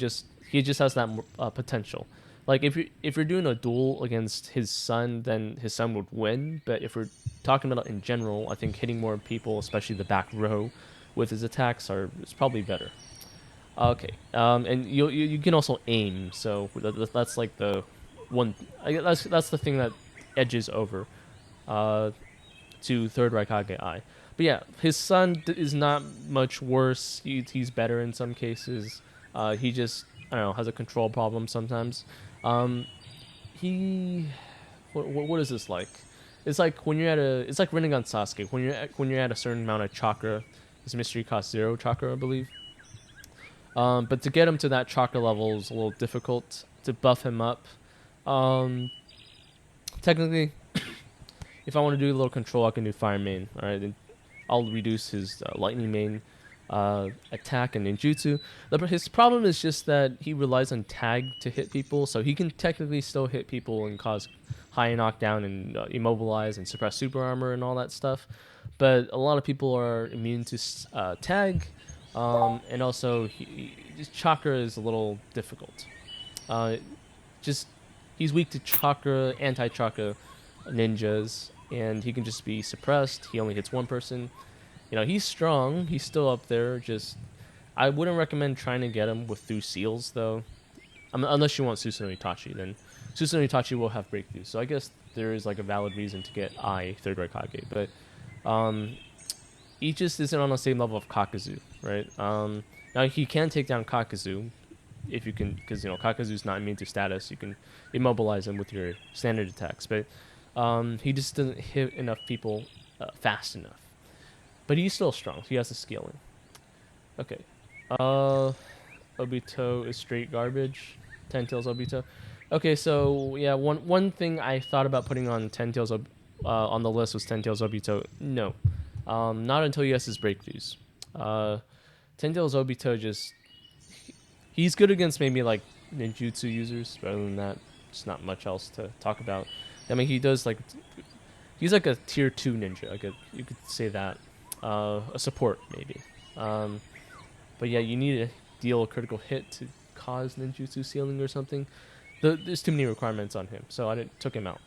he just has that potential. Like if you're doing a duel against his son, then his son would win. But if we're talking about it in general, I think hitting more people, especially the back row, with his attacks is probably better. Okay, and you can also aim. So that's like the one. That's the thing that edges over to Third Raikage Eye. But yeah, his son is not much worse. He's better in some cases. He just, I don't know, has a control problem sometimes. He, what is this like? It's like it's like Rinnegan Sasuke. When you're at a certain amount of chakra, his mystery costs 0 chakra, I believe. But to get him to that chakra level is a little difficult. To buff him up, technically, if I want to do a little control, I can do Fire Main. All right, then I'll reduce his Lightning Main attack and ninjutsu. His problem is just that he relies on tag to hit people, so he can technically still hit people and cause high knockdown and immobilize and suppress super armor and all that stuff. But a lot of people are immune to tag, and also just chakra is a little difficult. Just he's weak to chakra, anti-chakra ninjas, and he can just be suppressed. He only hits one person. He's strong. He's still up there. Just I wouldn't recommend trying to get him through seals though, unless you want Susanoo Itachi. Then Susanoo Itachi will have breakthroughs. So I guess there is like a valid reason to get Third Raikage, but he just isn't on the same level of Kakuzu, right? Now he can take down Kakuzu if you can, because Kakuzu's not immune to status. You can immobilize him with your standard attacks, but he just doesn't hit enough people fast enough. But he's still strong. So he has the scaling. Okay. Obito is straight garbage. Ten Tails Obito. Okay, so yeah, one thing I thought about putting on Ten Tails on the list was Ten Tails Obito. No, not until he has his breakthroughs. Ten Tails Obito he's good against maybe like ninjutsu users. But other than that, just not much else to talk about. I mean, he's like a tier 2 ninja. You could say that. A support maybe. But yeah, you need to deal a critical hit to cause ninjutsu sealing or something. There's too many requirements on him, so I took him out.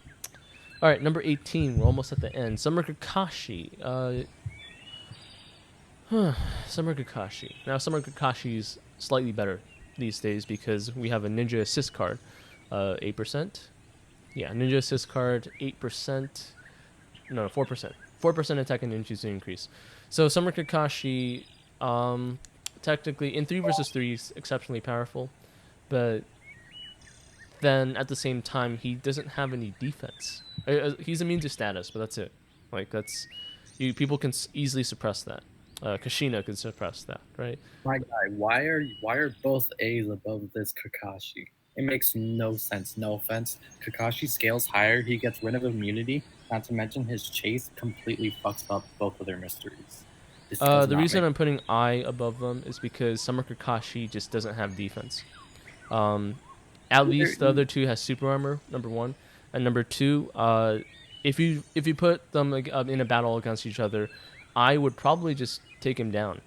All right, number 18. We're almost at the end. Summer Kakashi. Summer Kakashi. Now, Summer Kakashi's slightly better these days because we have a ninja assist card. 8%. Yeah, ninja assist card, 8%. No, 4%. 4% attack and ninjutsu increase. So Summer Kakashi, technically in 3 versus 3 is exceptionally powerful, but then at the same time he doesn't have any defense. He's immune to status, but that's it. Like people can easily suppress that. Kashina can suppress that, right? My guy, why are both A's above this Kakashi? It makes no sense. No offense. Kakashi scales higher. He gets rid of immunity. Not to mention his chase completely fucks up both of their mysteries. The reason I'm putting I above them is because Summer Kakashi just doesn't have defense. At least the other two has super armor, number 1, and number 2. If you put them in a battle against each other, I would probably just take him down.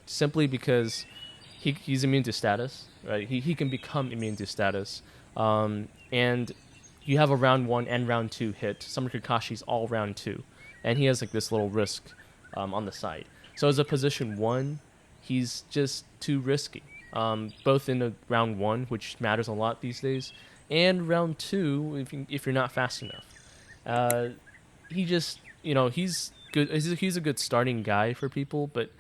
Simply because he's immune to status, right? He can become immune to status. And you have a round 1 and round 2 hit. Summer Kakashi's all round 2. And he has like this little risk on the side. So as a position 1, he's just too risky. Both in the round 1, which matters a lot these days, and round 2 if you're not fast enough. He just, he's good. He's a good starting guy for people, but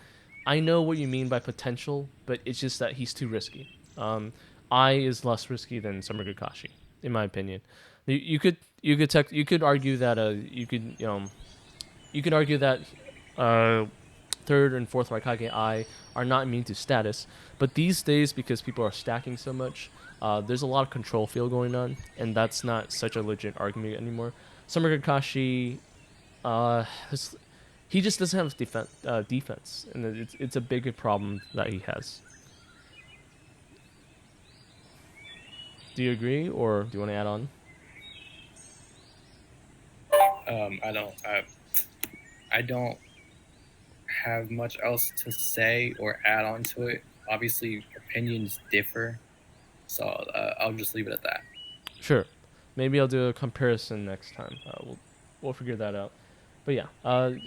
I know what you mean by potential, but it's just that he's too risky. I is less risky than Summer Kakashi, in my opinion. You could argue that you could argue that uh, third and fourth Raikage I are not immune to status, but these days because people are stacking so much, there's a lot of control feel going on, and that's not such a legit argument anymore. Summer Kakashi, uh, he just doesn't have defense, and it's a big problem that he has. Do you agree, or do you want to add on? I don't. I don't have much else to say or add on to it. Obviously, opinions differ, so I'll just leave it at that. Sure. Maybe I'll do a comparison next time. We'll figure that out. But yeah,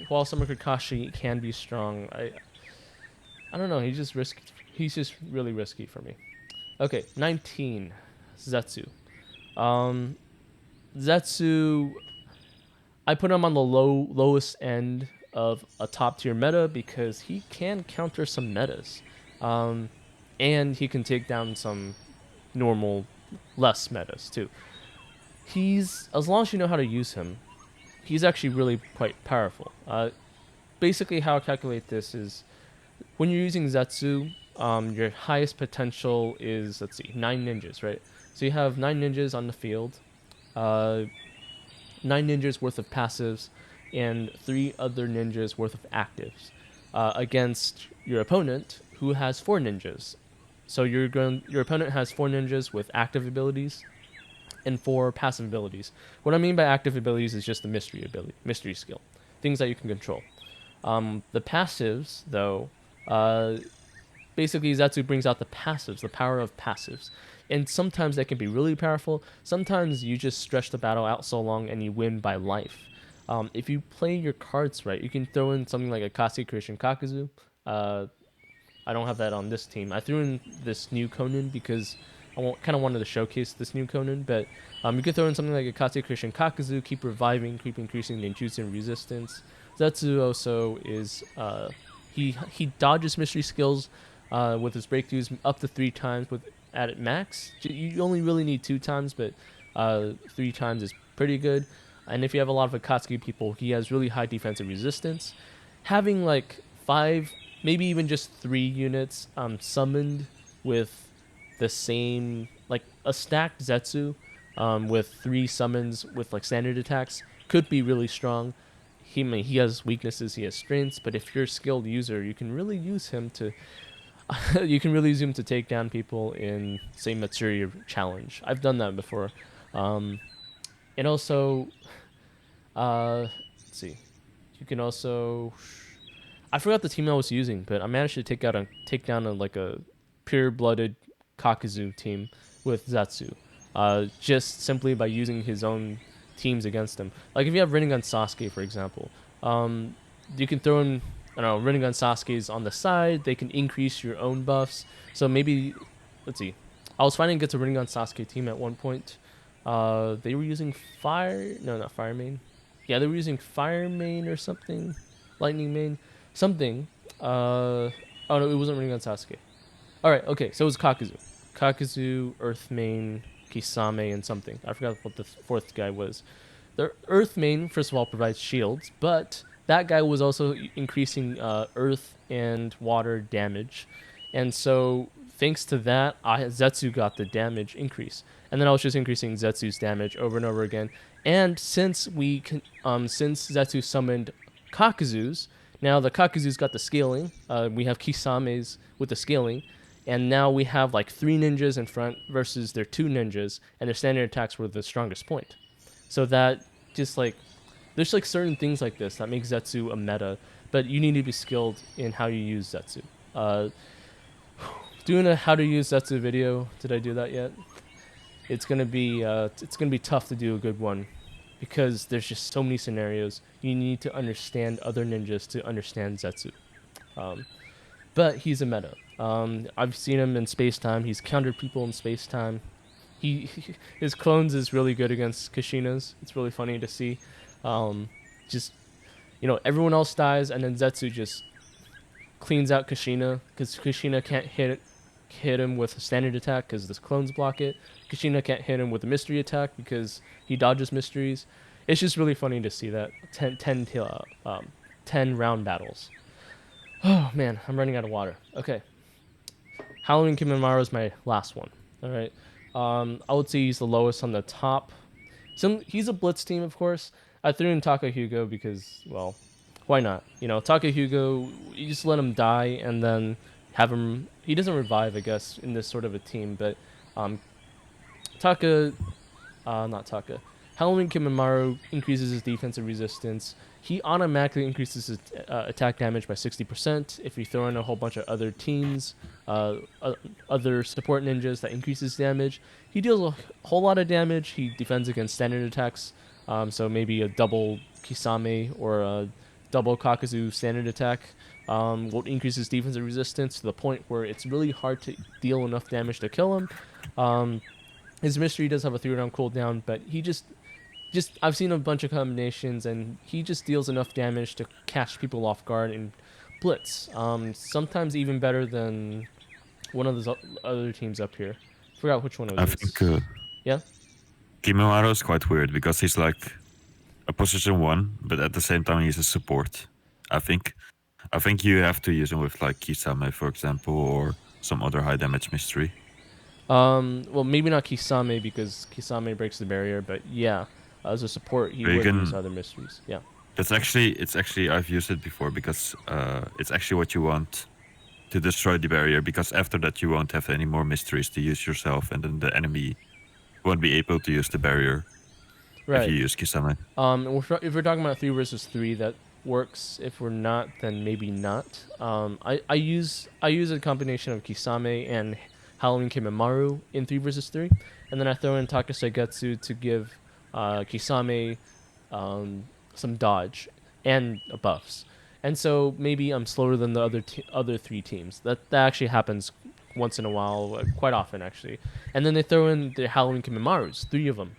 while Summer Kakashi can be strong, I don't know. He's just really risky for me. Okay, 19, Zetsu. Um, Zetsu, I put him on the lowest end of a top tier meta because he can counter some metas, and he can take down some normal less metas too. He's, as long as you know how to use him, he's actually really quite powerful. Basically, how I calculate this is when you're using Zetsu, your highest potential is, let's see, 9 ninjas, right? So you have 9 ninjas on the field, 9 ninjas worth of passives, and 3 other ninjas worth of actives against your opponent, who has 4 ninjas. So your opponent has 4 ninjas with active abilities and 4 passive abilities. What I mean by active abilities is just the mystery skill, things that you can control. The passives, though, basically Zetsu brings out the passives, the power of passives. And sometimes that can be really powerful. Sometimes you just stretch the battle out so long and you win by life. If you play your cards right, you can throw in something like a Kasi Christian Kakuzu. I don't have that on this team. I threw in this new Conan because I kind of wanted to showcase this new Conan, but you could throw in something like a Katsu Christian Kakuzu, keep reviving, keep increasing ninjutsu and resistance. Zetsu also is, he dodges mystery skills with his breakthroughs up to 3 times with at max. You only really need 2 times, but 3 times is pretty good. And if you have a lot of Akatsuki people, he has really high defensive resistance. Having like 5, maybe even just 3 units summoned with the same, like a stacked Zetsu with 3 summons with like standard attacks could be really strong. He has weaknesses, he has strengths, but if you're a skilled user, you can really use him to take down people in, say, Matsuri challenge. I've done that before. And also, let's see, you can also, I forgot the team I was using, but I managed to take down a pure-blooded Kakuzu team with Zetsu, just simply by using his own teams against him. Like if you have Rinnegan Sasuke, for example, you can throw in, I don't know, Rinnegan Sasuke's on the side. They can increase your own buffs. So maybe, let's see, I was fighting against a Rinnegan Sasuke team at one point. They were using not Fire Main. Yeah, they were using Fire Main or something, Lightning Main, something. Oh no, it wasn't Rinnegan Sasuke. All right, okay, so it was Kakuzu, Earth Main, Kisame, and something. I forgot what the 4th guy was. The Earth Main, first of all, provides shields, but that guy was also increasing Earth and Water damage. And so, thanks to that, Zetsu got the damage increase. And then I was just increasing Zetsu's damage over and over again. And since Zetsu summoned Kakuzus, now the Kakuzus got the scaling. We have Kisame's with the scaling. And now we have like 3 ninjas in front versus their 2 ninjas, and their standard attacks were the strongest point. So that just like, there's like certain things like this that make Zetsu a meta but you need to be skilled in how you use Zetsu. Doing a how to use Zetsu video. Did I do that yet? It's gonna be tough to do a good one because there's just so many scenarios. You need to understand other ninjas to understand Zetsu. But he's a meta. I've seen him in space time. He's countered people in space time. His clones is really good against Kushina's. It's really funny to see. Just everyone else dies, and then Zetsu just cleans out Kushina because Kushina can't hit him with a standard attack because the clones block it. Kushina can't hit him with a mystery attack because he dodges mysteries. It's just really funny to see that 10 round battles. Oh man, I'm running out of water. Okay, Halloween Kimimaro is my last one. All right, I would say he's the lowest on the top. He's a blitz team, of course. I threw in Taka Hugo because, well, why not? Taka Hugo, you just let him die and then have him. He doesn't revive, I guess, in this sort of a team. But not Taka. Halloween Kimimaro increases his defensive resistance. He automatically increases his attack damage by 60%. If you throw in a whole bunch of other teams, other support ninjas, that increases damage. He deals a whole lot of damage. He defends against standard attacks. So maybe a double Kisame or a double Kakazu standard attack will increase his defensive resistance to the point where it's really hard to deal enough damage to kill him. His mystery does have a 3-round cooldown, but he just I've seen a bunch of combinations, and he just deals enough damage to catch people off guard and blitz. Sometimes even better than one of the other teams up here. Forgot which one it was. I think yeah. Kimimaro is quite weird because he's like a position 1, but at the same time he's a support. I think you have to use him with like Kisame, for example, or some other high damage mystery. Well, maybe not Kisame because Kisame breaks the barrier, but yeah, as a support, he would use other mysteries. Yeah. It's actually I've used it before because it's actually what you want to destroy the barrier, because after that you won't have any more mysteries to use yourself, and then the enemy won't be able to use the barrier if you use Kisame. If we're talking about 3 versus 3, that works. If we're not, then maybe not. I use a combination of Kisame and Halloween Kimimaro in 3 versus 3, and then I throw in Takasegetsu to give Kisame some dodge and buffs. And so maybe I'm slower than the other 3 teams. That actually happens once in a while, quite often actually. And then they throw in the Halloween Kimimaros, 3 of them.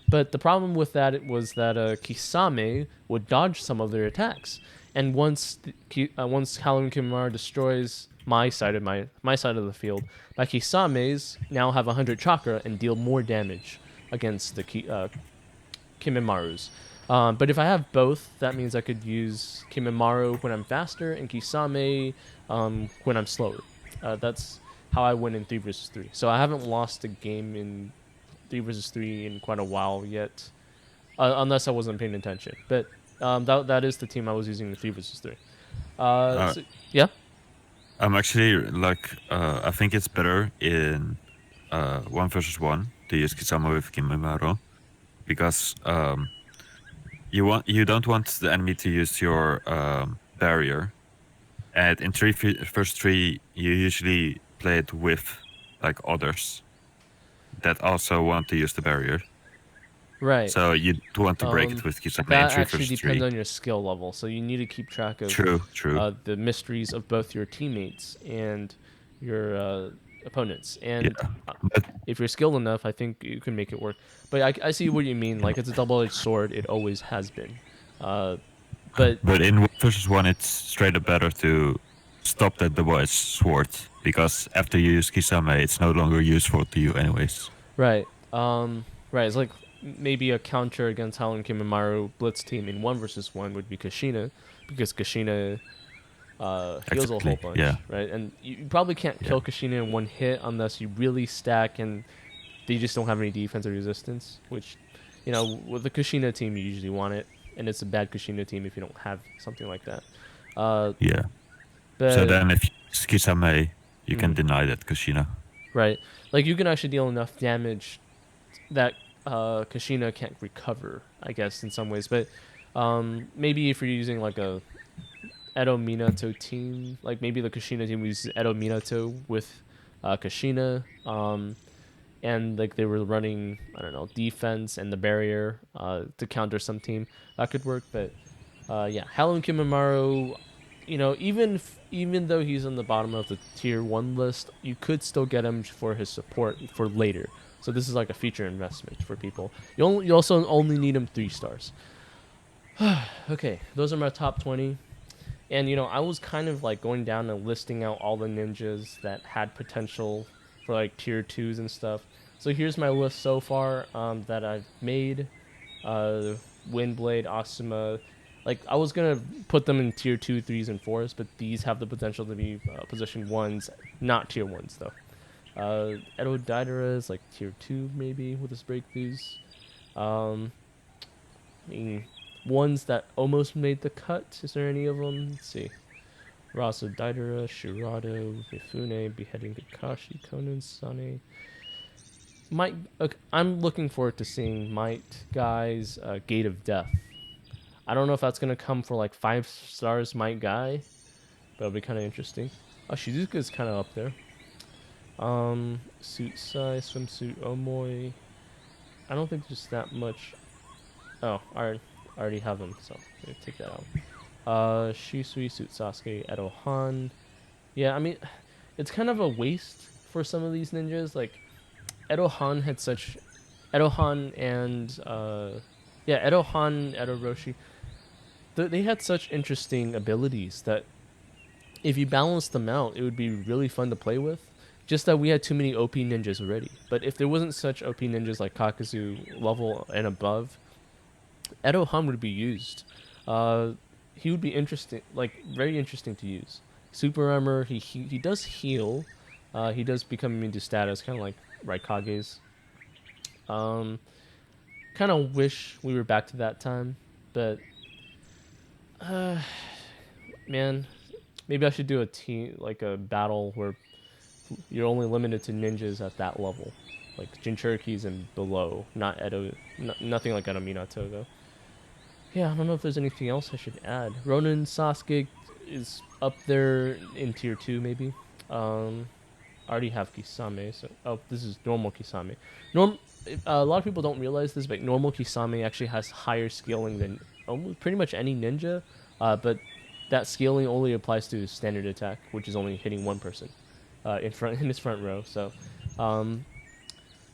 But the problem with that was that Kisame would dodge some of their attacks, and once Halloween Kimimaro destroys my side of the field, my Kisames now have 100 chakra and deal more damage against the Kimimarus. But if I have both, that means I could use Kimimaro when I'm faster and Kisame when I'm slower. That's how I win in 3 versus 3. So I haven't lost a game in 3 versus 3 in quite a while yet, unless I wasn't paying attention. But that is the team I was using in 3 versus 3. Yeah? I'm actually I think it's better in 1 versus 1 to use Kisame with Kimimaro, because you don't want the enemy to use your barrier, and in 3 versus 3 you usually play it with like others that also want to use the barrier. Right. So you want to break it with Kisame. That actually depends on your skill level, so you need to keep track of true. The mysteries of both your teammates and your opponents. And if you're skilled enough, I think you can make it work. But I see what you mean. Like, it's a double-edged sword. It always has been. But in 1 versus 1, it's straight up better to stop that double-edged sword, because after you use Kisame, it's no longer useful to you anyways. Right. Right. It's like maybe a counter against Halloween Kimimaru Blitz team in 1 versus 1 would be Kushina, because Kushina heals a whole bunch, right? And you probably can't kill Kushina in 1 hit unless you really stack and they just don't have any defensive resistance, which, with the Kushina team, you usually want it, and it's a bad Kushina team if you don't have something like that. But, so then if you use Kisame, you can deny that Kushina. Right. Like, you can actually deal enough damage that Kushina can't recover, I guess, in some ways. But maybe if you're using like a Edo Minato team, like maybe the Kushina team uses Edo Minato with Kushina, and like they were running, I don't know, defense and the barrier to counter some team. That could work, but yeah, Halloween Kimimaro, you know, even though he's on the bottom of the tier 1 list, you could still get him for his support for later. So this is like a future investment for people. You also only need him 3 stars. Okay, those are my top 20. And you know, I was kind of like going down and listing out all the ninjas that had potential for like tier 2s and stuff. So here's my list so far that I've made. Windblade, Asuma. Like I was gonna put them in tier 2, 3s, and 4s, but these have the potential to be position 1s, not tier 1s though. Edo Daidara is like tier 2 maybe with his breakthroughs. I mean, ones that almost made the cut. Is there any of them? Let's see. Rasa Daidara, Shirado, Mifune, Beheading Kakashi, Konan, Sane. Might. Okay, I'm looking forward to seeing Might Guy's Gate of Death. I don't know if that's gonna come for like 5 stars Might Guy, but it'll be kind of interesting. Oh, Shizuka's kind of up there. Suit Sai, Swimsuit Omoi. I don't think there's that much. Oh, I already have him, so take that out. Shisui, Suit Sasuke, Edo Han. Yeah, I mean, it's kind of a waste for some of these ninjas. Like, Edo Han had such. Edo Han and. Yeah, Edo Han, Edo Roshi. They had such interesting abilities that if you balance them out, it would be really fun to play with. Just that we had too many OP ninjas already. But if there wasn't such OP ninjas like Kakazu level and above, Edo Han would be used. He would be interesting, like very interesting to use. Super armor. He does heal. He does become immune to status, kind of like Raikage's. Kind of wish we were back to that time, but man, maybe I should do a team like a battle where you're only limited to ninjas at that level, like Jinchurikis and below, not Edo, nothing like Edo Minato though. Yeah, I don't know if there's anything else I should add. Ronin Sasuke is up there in tier 2 maybe. I already have Kisame, so this is normal Kisame. A lot of people don't realize this, but normal Kisame actually has higher scaling than almost pretty much any ninja, but that scaling only applies to standard attack, which is only hitting one person in his front row. So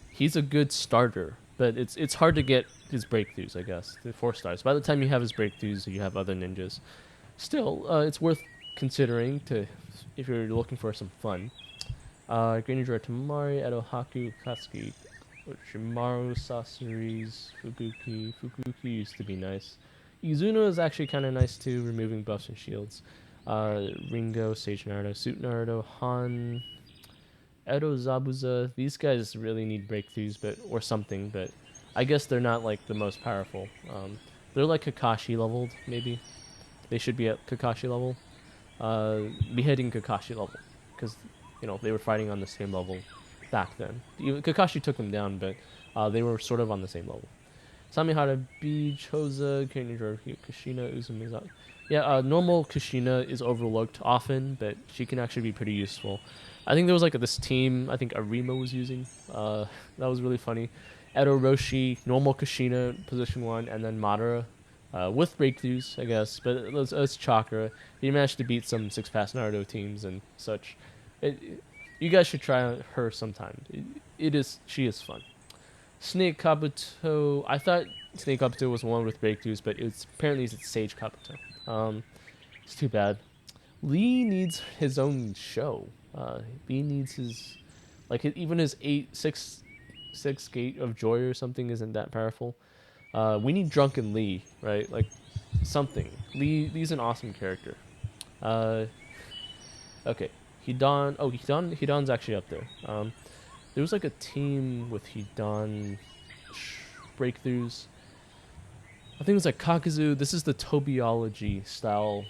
he's a good starter, but it's hard to get his breakthroughs, I guess. The 4 stars. By the time you have his breakthroughs, you have other ninjas. Still, it's worth considering to if you're looking for some fun. Greninja Tamari, Edo Haku, Katsuki, Shimaru, Sasori's, Fukuki. Fukuki used to be nice. Izuno is actually kind of nice too, removing buffs and shields. Ringo, Sage Naruto, Suit Naruto, Han, Edo Zabuza. These guys really need breakthroughs, or something, but I guess they're not like the most powerful. They're like Kakashi leveled, maybe. They should be at Kakashi level. Beheading Kakashi level, because they were fighting on the same level back then. Kakashi took them down, but they were sort of on the same level. Samihara B, Choza, Kenjiro, Kushina, Uzumizaki. Yeah, normal Kushina is overlooked often, but she can actually be pretty useful. I think there was like this team, I think Arima was using. That was really funny. Edo Roshi, normal Kushina, position 1, and then Madara. With breakthroughs, I guess, but it's Chakra. He managed to beat some 6-pass Naruto teams and such. You guys should try her sometime. She is fun. Snake Kabuto. I thought Snake Kabuto was one with breakthroughs, but apparently it's Sage Kabuto. It's too bad. Lee needs his own show. Lee needs his even his 6 Gate of Joy or something isn't that powerful. We need Drunken Lee, right? Like something. Lee's an awesome character. Okay. Hidan's actually up there. There was like a team with Hidan breakthroughs. I think it was like Kakazu. This is the Tobiology style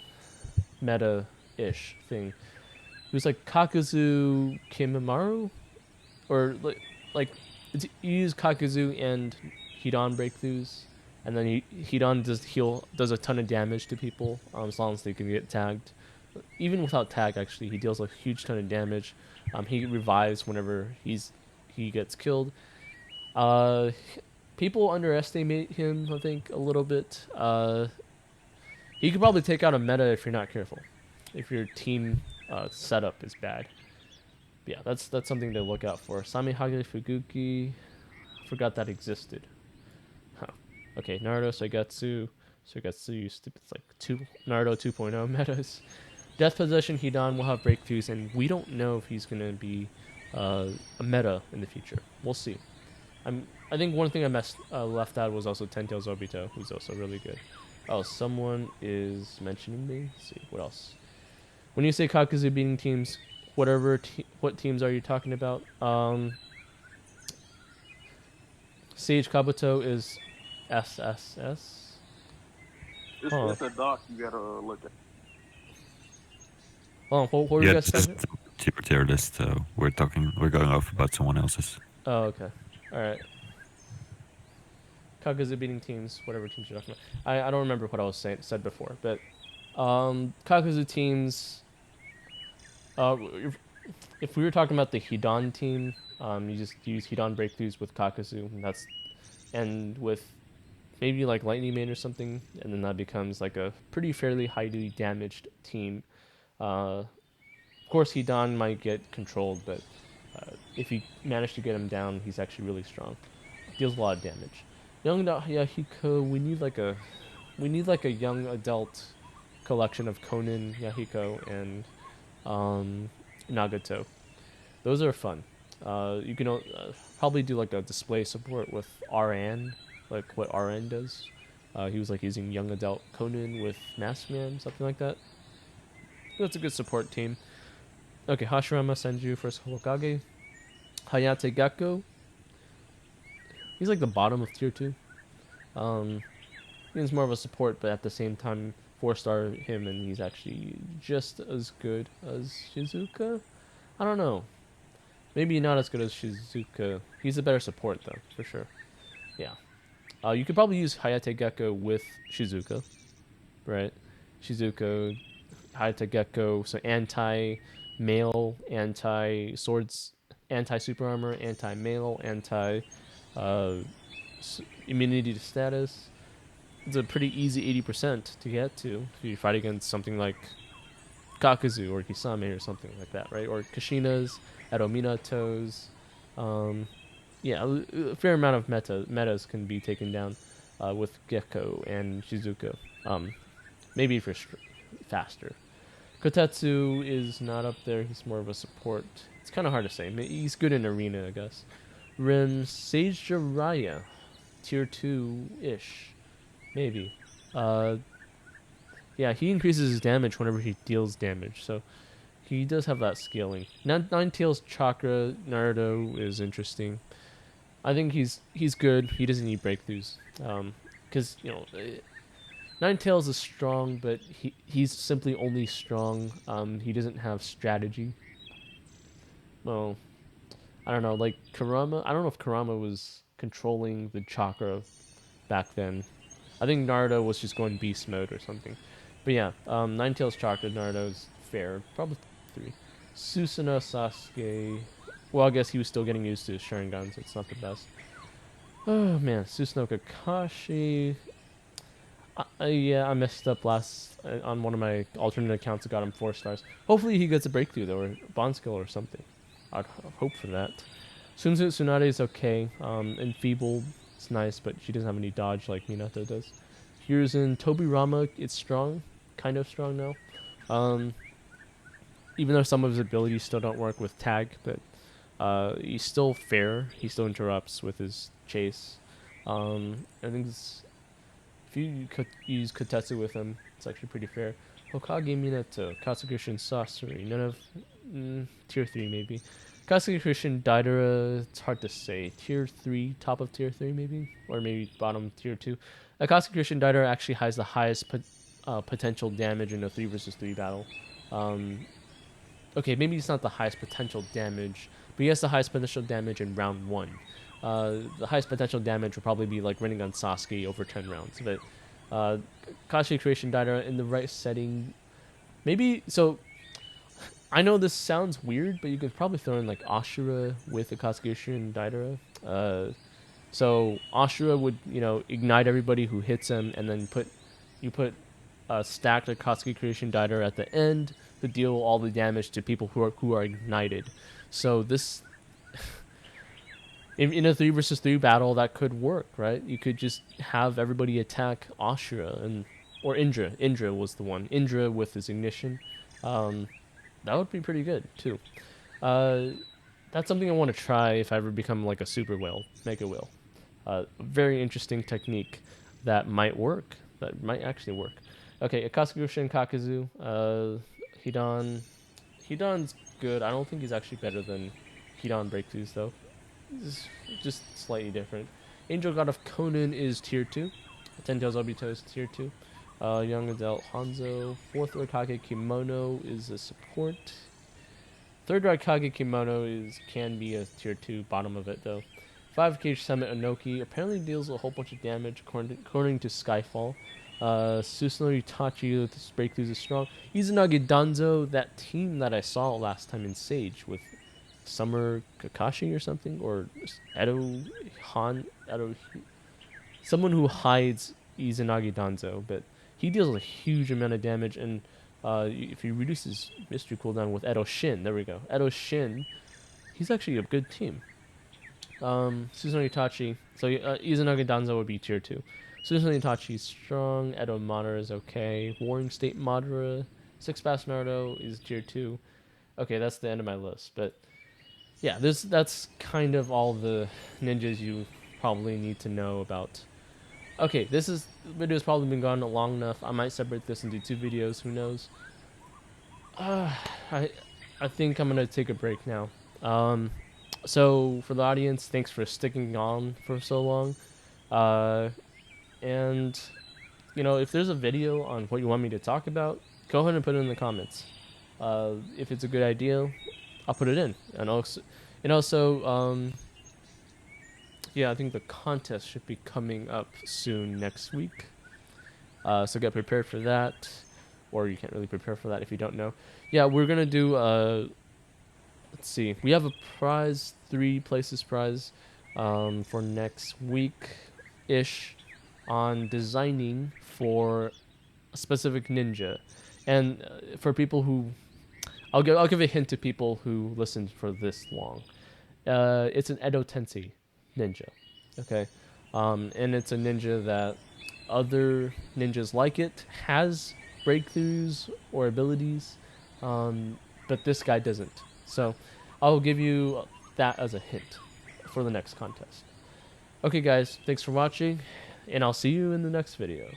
meta-ish thing. It was like Kakazu Kimimaro? Or like you use Kakazu and Hidan breakthroughs, and then Hidan does a ton of damage to people as long as they can get tagged. Even without tag, actually, he deals a huge ton of damage. He revives whenever he gets killed. Uh, People underestimate him, I think, a little bit. He could probably take out a meta if you're not careful. If your team setup is bad. But yeah, that's something to look out for. Samihage Fuguki, forgot that existed. Huh. Okay, Naruto Saigetsu. Saigetsu used to, it's like Naruto 2.0 metas. Death Possession Hidan will have breakthroughs, and we don't know if he's gonna be a meta in the future. We'll see. I think one thing I left out was also Ten Tails Obito, who's also really good. Oh, someone is mentioning me. Let's see what else. When you say Kakuzu beating teams, what teams are you talking about? Sage Kabuto is SSS. It's a doc you gotta look at. Oh, what were you guys talking about? Tier list. We're going off about someone else's. Oh, okay. All right. Kakuzu beating teams, whatever teams you're talking about. I don't remember what I was said before, but Kakuzu teams. If we were talking about the Hidan team, you just use Hidan breakthroughs with Kakuzu, and with maybe like Lightning Man or something, and then that becomes like a pretty fairly highly damaged team. Of course, Hidan might get controlled, but if you manage to get him down, he's actually really strong. Deals a lot of damage. Young Yahiko, we need like a young adult collection of Konin, Yahiko, and Nagato. Those are fun. You can probably do like a display support with RN, like what RN does. He was like using young adult Conan with Maskman, something like that. That's a good support team. Okay, Hashirama Senju first Hokage. Hayate Gekko. He's like the bottom of tier 2. He's more of a support, but at the same time, 4-star him, and he's actually just as good as Shizuka. I don't know. Maybe not as good as Shizuka. He's a better support, though, for sure. Yeah. You could probably use Hayate Gekko with Shizuka, right? Shizuka, Hayate Gekko, so anti-mail, anti-swords, anti-super armor, anti-mail, immunity to status. It's a pretty easy 80% to get to if you fight against something like Kakuzu or Kisame or something like that, right? Or Kushina's, Edominatos. Yeah, a fair amount of metas can be taken down with Gekko and Shizuka. Maybe if you're faster. Kotetsu is not up there. He's more of a support. It's kind of hard to say. He's good in arena, I guess. Ren Sage Jiraiya, tier 2-ish. Maybe. Yeah, he increases his damage whenever he deals damage, so he does have that scaling. Nine Tails Chakra Naruto is interesting. I think he's good. He doesn't need breakthroughs, because Nine Tails is strong, but he's simply only strong. He doesn't have strategy. Well, I don't know. Like Kurama, I don't know if Kurama was controlling the chakra back then. I think Naruto was just going beast mode or something. But yeah, Nine Tails Chakra Naruto is fair. Probably 3. Susanoo Sasuke. Well, I guess he was still getting used to his Sharingan, so it's not the best. Oh man, Susanoo Kakashi. Yeah, I messed up last on one of my alternate accounts. I got him 4 stars. Hopefully he gets a breakthrough though, or bond skill or something. I'd hope for that. Sunzu Tsunade is okay. Enfeebled, it's nice, but she doesn't have any dodge like Minato does. Hiruzen Tobirama, it's strong, kind of strong now. Even though some of his abilities still don't work with tag, but he's still fair. He still interrupts with his chase. I think if you could use Kotetsu with him, it's actually pretty fair. Hokage Minato, Katsukushin Sasori, none of tier 3 maybe. Katsukushin Daidara, it's hard to say. Tier 3, top of tier 3 maybe, or maybe bottom tier 2. Katsukushin Daidara actually has the highest potential damage in a 3 versus 3 battle. Okay, maybe it's not the highest potential damage, but he has the highest potential damage in round 1. The highest potential damage would probably be like running on Sasuke over 10 rounds. But Kashi Creation Daira in the right setting, maybe. So I know this sounds weird, but you could probably throw in like Ashura with Akatsuki and Daira. So Ashura would, ignite everybody who hits him, and then you put a stacked Akatsuki Creation Daira at the end to deal all the damage to people who are ignited. So this, in a 3 versus 3 battle, that could work, right? You could just have everybody attack Ashura or Indra. Indra was the one. Indra with his ignition. That would be pretty good too. That's something I want to try if I ever become like a super whale, mega whale. Very interesting technique that might work. That might actually work. Okay, Akatsuki Shin Kakuzu. Hidan's good. I don't think he's actually better than Hidan Breakthroughs though. He's just slightly different. Angel God of Conan is tier 2. Ten Tails Obito is tier 2. Young Adult Hanzo. 4th Raikage Kimono is a support. 3rd Raikage Kimono can be a tier 2, bottom of it though. 5 Cage Summit Anoki apparently deals a whole bunch of damage according to Skyfall. Susanoo Itachi with his breakthroughs is strong. Izanagi Danzo, that team that I saw last time in Sage with Summer Kakashi or something, or Edo, someone who hides Izanagi Danzo, but he deals a huge amount of damage, and if he reduces mystery cooldown with Edo Shin, there we go. Edo Shin, he's actually a good team. Susanoo Itachi, so Izanagi Danzo would be tier 2. Susanoo Itachi is strong. Edo Madara is okay. Warring State Madara. 6 Fast Naruto is tier 2. Okay, that's the end of my list, but yeah, that's kind of all the ninjas you probably need to know about. Okay, the video's probably been gone long enough. I might separate this into 2 videos, who knows. I think I'm gonna take a break now. So for the audience, thanks for sticking on for so long. And if there's a video on what you want me to talk about, go ahead and put it in the comments. If it's a good idea, I'll put it in. And also, yeah, I think the contest should be coming up soon next week. So get prepared for that, or you can't really prepare for that if you don't know. Yeah, we're gonna do. Let's see. We have a prize, 3 places prize, for next week-ish, on designing for a specific ninja, and for people who, I'll give a hint to people who listened for this long. It's an Edo Tensei ninja, okay, and it's a ninja that other ninjas like it has breakthroughs or abilities, but this guy doesn't. So I'll give you that as a hint for the next contest. Okay guys, thanks for watching, and I'll see you in the next video.